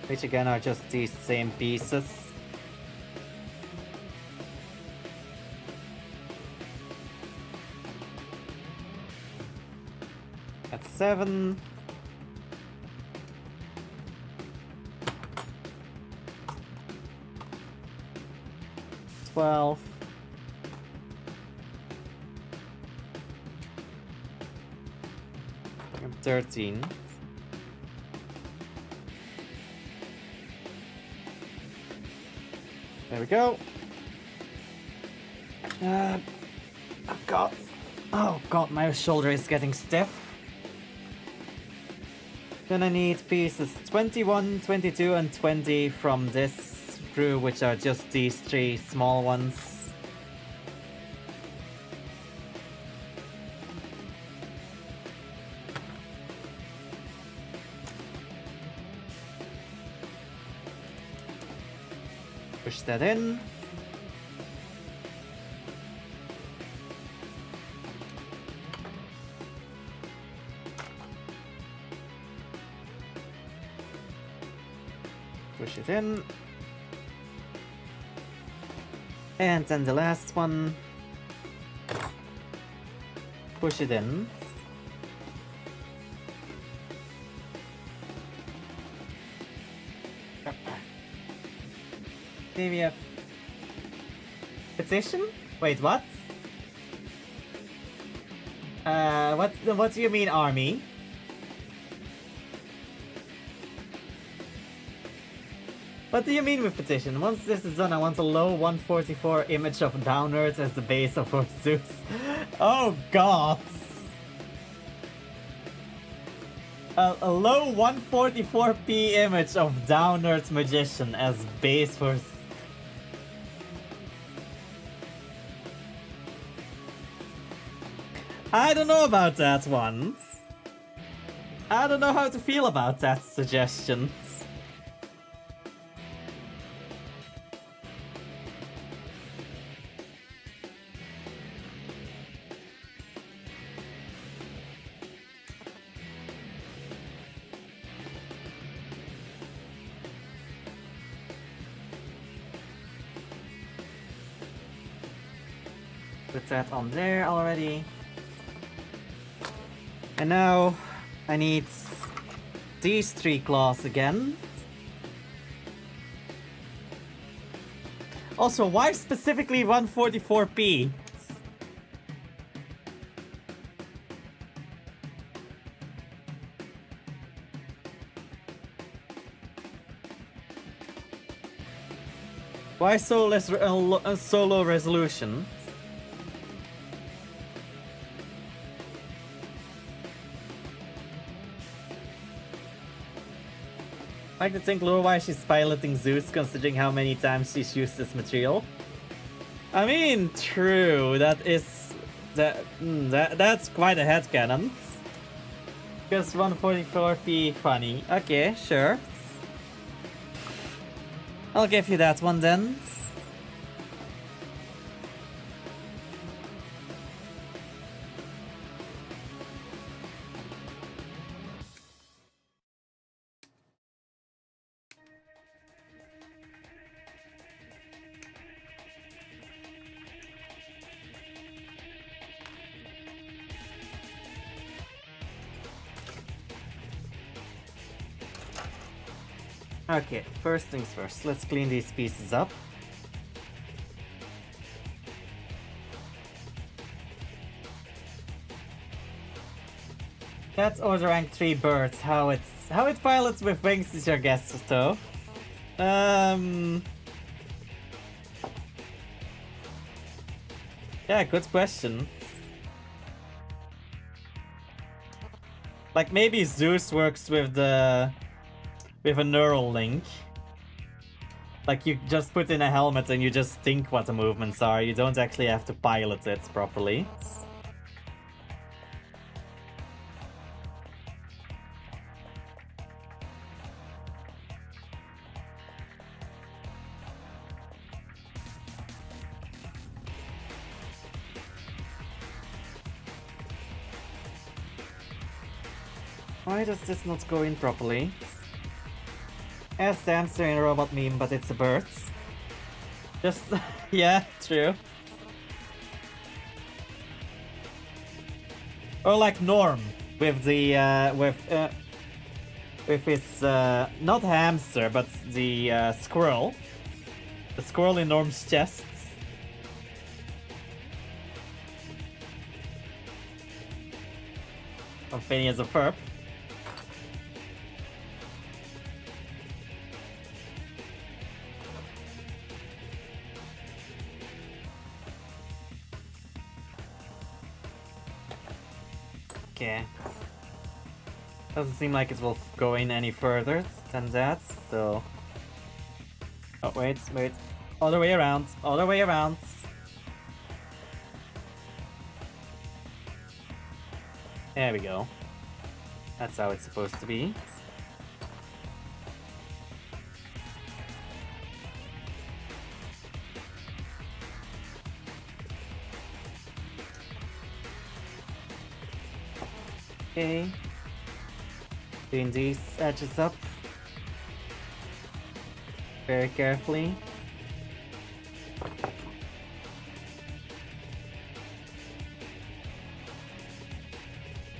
which again are just these same pieces. At 7. $12. And 13. There we go. Oh god. Oh god, my shoulder is getting stiff. Then I need pieces 21, 22, and 20 from this crew, which are just these 3 small ones. Push that in. Push it in. And then the last one. Push it in. Maybe a petition? Wait, what? What do you mean, army? What do you mean with petition? Once this is done, I want a low 144 image of downwards as the base of our ZEUS. Oh god! A low 144p image of downwards magician as base for... I don't know about that one. I don't know how to feel about that suggestion. Put that on there already. And now I need these 3 claws again. Also, why specifically 144p? Why so low resolution? I like to think low why she's piloting ZEUS, considering how many times she's used this material. I mean, true. That's quite a headcanon. Because 144p funny. Okay, sure. I'll give you that one then. Okay, first things first, let's clean these pieces up. That's order rank 3 birds. How it pilots with wings is your guess, though. Yeah, good question. Like maybe ZEUS works with a neural link. Like you just put in a helmet and you just think what the movements are. You don't actually have to pilot it properly. Why does this not go in properly? As the hamster in a robot meme, but it's a bird. Just yeah, true. Or like Norm with the with his not hamster but the squirrel. The squirrel in Norm's chest. Of Phineas a Ferb. Okay. Doesn't seem like it will go in any further than that, so... Oh, wait. Other way around. There we go. That's how it's supposed to be. Okay. Doing these edges up very carefully.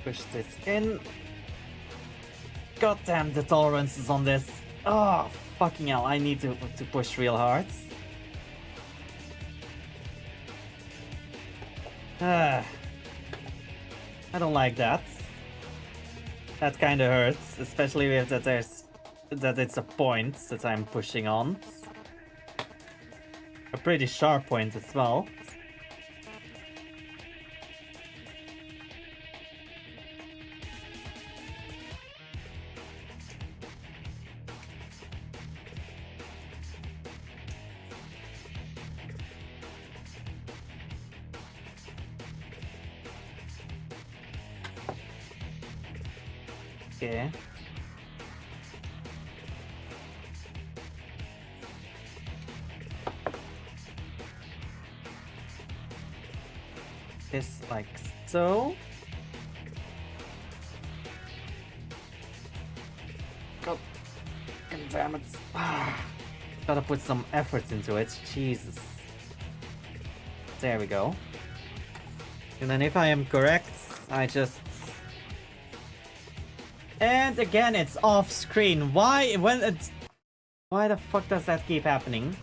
Push this in. God damn the tolerances on this. Oh, fucking hell, I need to push real hard. I don't like that. That kinda hurts, especially if that it's a point that I'm pushing on. A pretty sharp point as well. Okay. This like so. God damn it. Gotta put some effort into it. Jesus. There we go. And then if I am correct, I just... And again, it's off screen. Why? Why the fuck does that keep happening?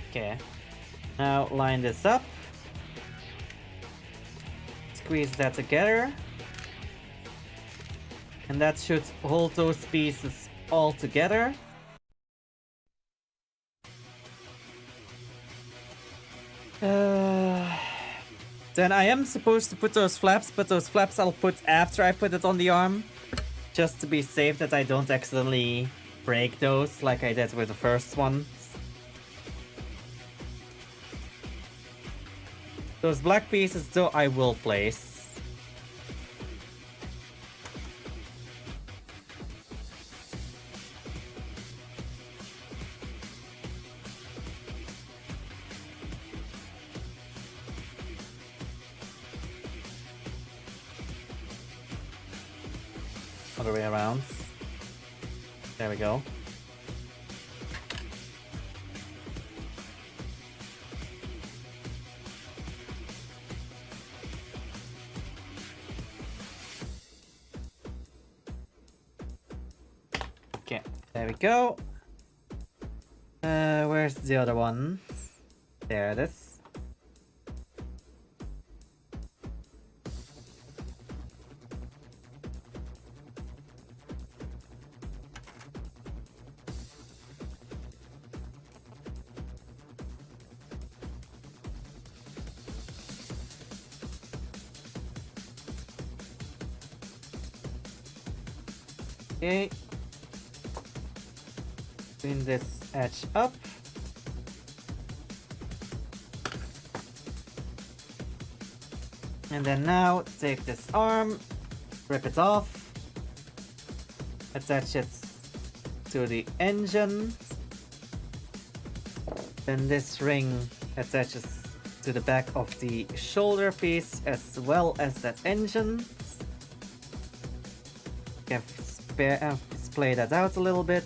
Okay. Now line this up. Squeeze that together. And that should hold those pieces all together. Then I am supposed to put those flaps, but those flaps I'll put after I put it on the arm. Just to be safe that I don't accidentally break those like I did with the first one. Those black pieces though I will place. Other way around. There we go. Okay, there we go. Where's the other one? There it is. Okay. Clean this edge up. And then now take this arm, rip it off, attach it to the engine. Then this ring attaches to the back of the shoulder piece as well as that engine. Splay that out a little bit.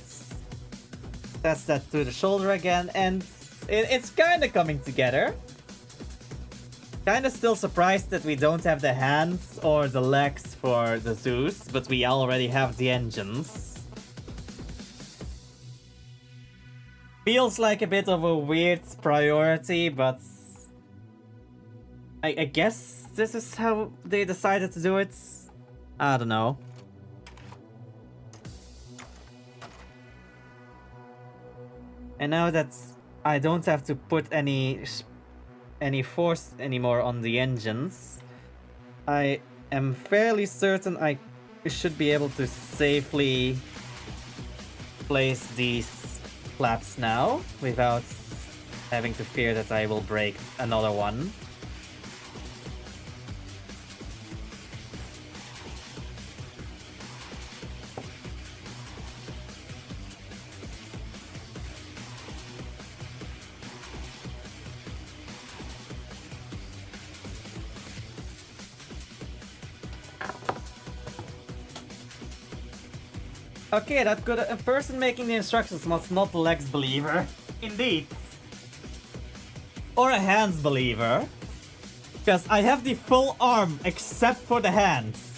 That's that to the shoulder again, and it's kind of coming together. Kind of still surprised that we don't have the hands or the legs for the ZEUS, but we already have the engines. Feels like a bit of a weird priority, but I guess this is how they decided to do it. I don't know. And now that I don't have to put any force anymore on the engines, I am fairly certain I should be able to safely place these flaps now without having to fear that I will break another one. Okay, that good. A person making the instructions must not the legs believer. Indeed. Or a hands believer. Because I have the full arm except for the hands.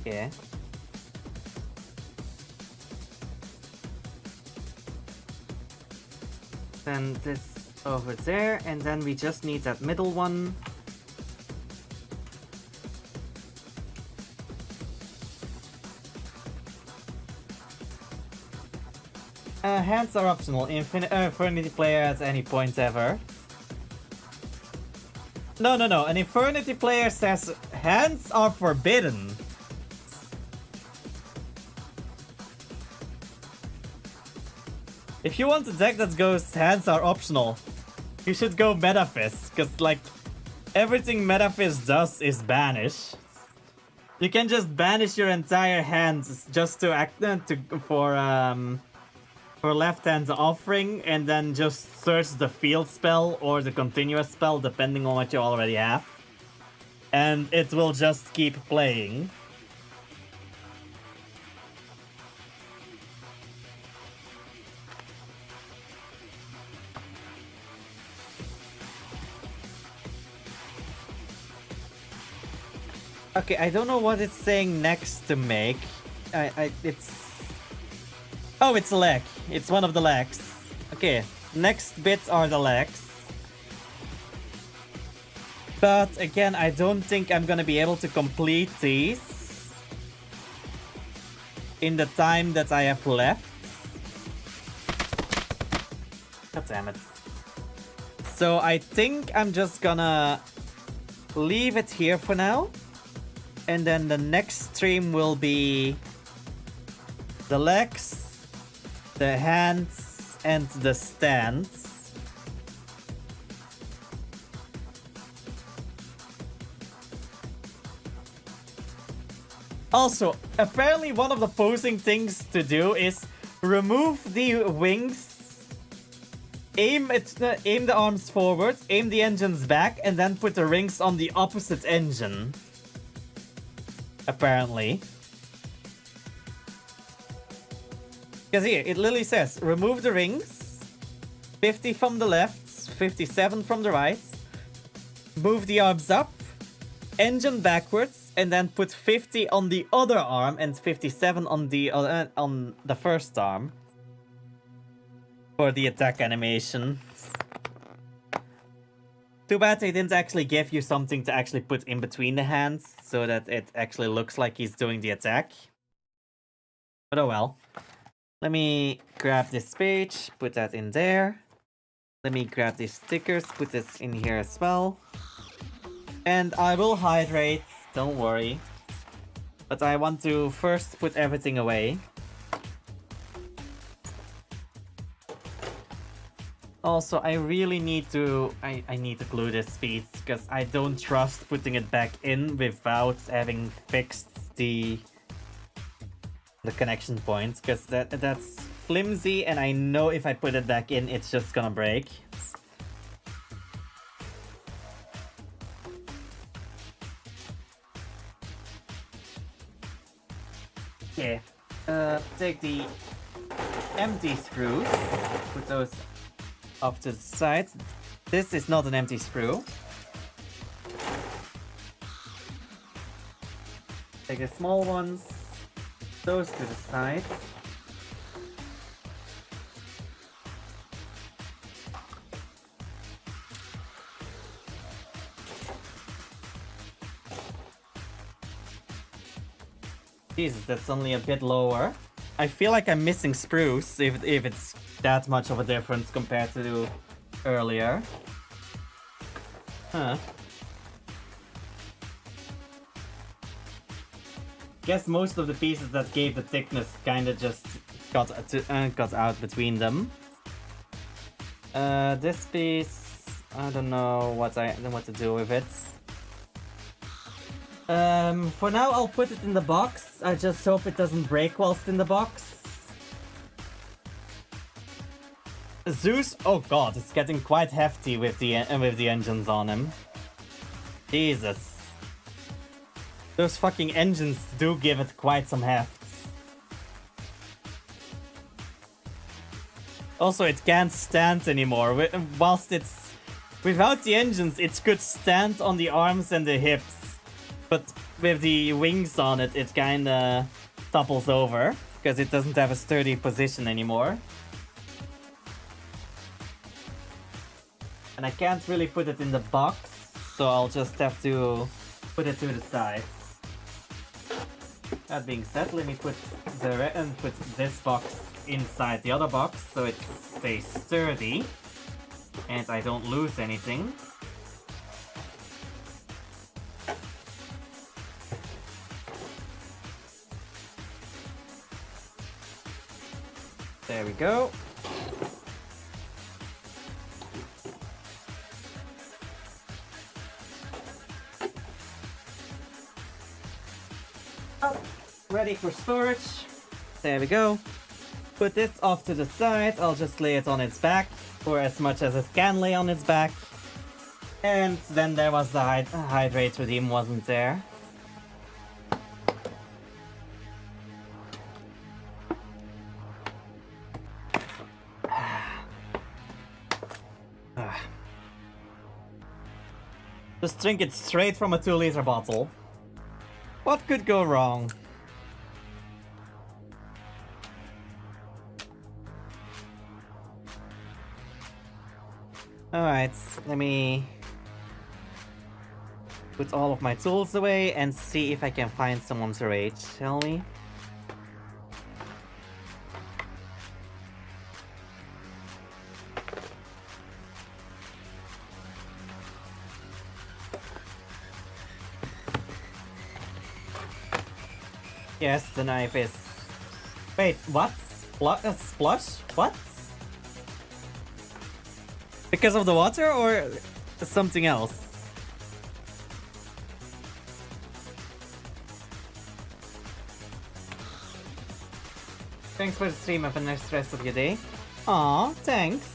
Okay. Then this over there, and then we just need that middle one. Hands are optional. Infinity player at any point ever. No. An Infinity player says hands are forbidden. If you want a deck that goes hands are optional, you should go Metafist, because like everything Metafist does is banish. You can just banish your entire hands just to act for left hand offering, and then just search the field spell or the continuous spell depending on what you already have, and it will just keep playing. Okay, I don't know what it's saying next to make. It's... Oh, it's a leg. It's one of the legs. Okay, next bits are the legs. But again, I don't think I'm gonna be able to complete these in the time that I have left. God damn it. So I think I'm just gonna leave it here for now. And then the next stream will be the legs, the hands, and the stands. Also, apparently one of the posing things to do is remove the wings, aim the arms forward, aim the engines back, and then put the rings on the opposite engine. Apparently. Because here, it literally says, remove the rings, 50 from the left, 57 from the right, move the arms up, engine backwards, and then put 50 on the other arm and 57 on the first arm for the attack animation. Too bad they didn't actually give you something to actually put in between the hands so that it actually looks like he's doing the attack. But oh well. Let me grab this page, put that in there. Let me grab these stickers, put this in here as well. And I will hydrate, don't worry. But I want to first put everything away. Also, I really need to... I need to glue this piece, because I don't trust putting it back in without having fixed the connection point, because that's flimsy, and I know if I put it back in, it's just gonna break. Okay, take the empty screws, put those off to the side. This is not an empty screw. Take the small ones, those to the side. Jesus, that's only a bit lower. I feel like I'm missing spruce if it's that much of a difference compared to earlier. Huh. Guess most of the pieces that gave the thickness kinda just got out between them. This piece, I don't know what to do with it. For now I'll put it in the box. I just hope it doesn't break whilst in the box. ZEUS, oh god, it's getting quite hefty with the engines on him. Jesus. Those fucking engines do give it quite some heft. Also, it can't stand anymore. Whilst it's... Without the engines, it could stand on the arms and the hips. But with the wings on it, it kinda topples over. Because it doesn't have a sturdy position anymore. And I can't really put it in the box. So I'll just have to put it to the side. That being said, let me put this box inside the other box so it stays sturdy and I don't lose anything. There we go. Ready for storage. There we go. Put this off to the side. I'll just lay it on its back, or as much as it can lay on its back. And then there was the hydrate redeem, wasn't there? Just drink it straight from a 2-liter bottle. What could go wrong? Alright, let me put all of my tools away and see if I can find someone to raid, shall we? Yes, the knife is... Wait, what? Splush? What? Because of the water or something else? Thanks for the stream. Have a nice rest of your day. Aw, thanks.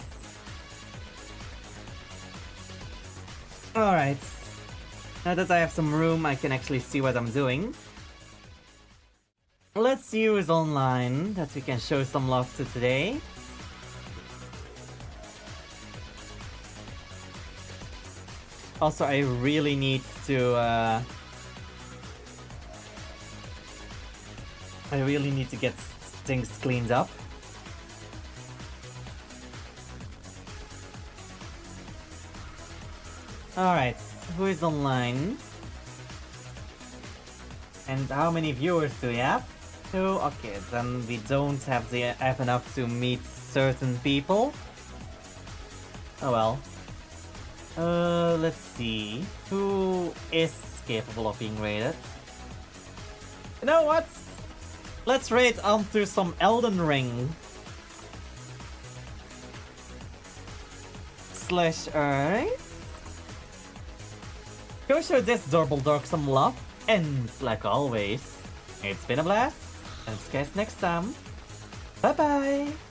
Alright. Now that I have some room, I can actually see what I'm doing. Let's see who is online that we can show some love to today. Also, I really need to get things cleaned up. Alright, who is online? And how many viewers do we have? 2? Okay, then we don't have enough to meet certain people. Oh well. Let's see. Who is capable of being raided? You know what? Let's raid onto some Elden Ring. ZEUS/Earth. Go show this adorable dork some love, and like always, it's been a blast, and see you guys next time. Bye bye!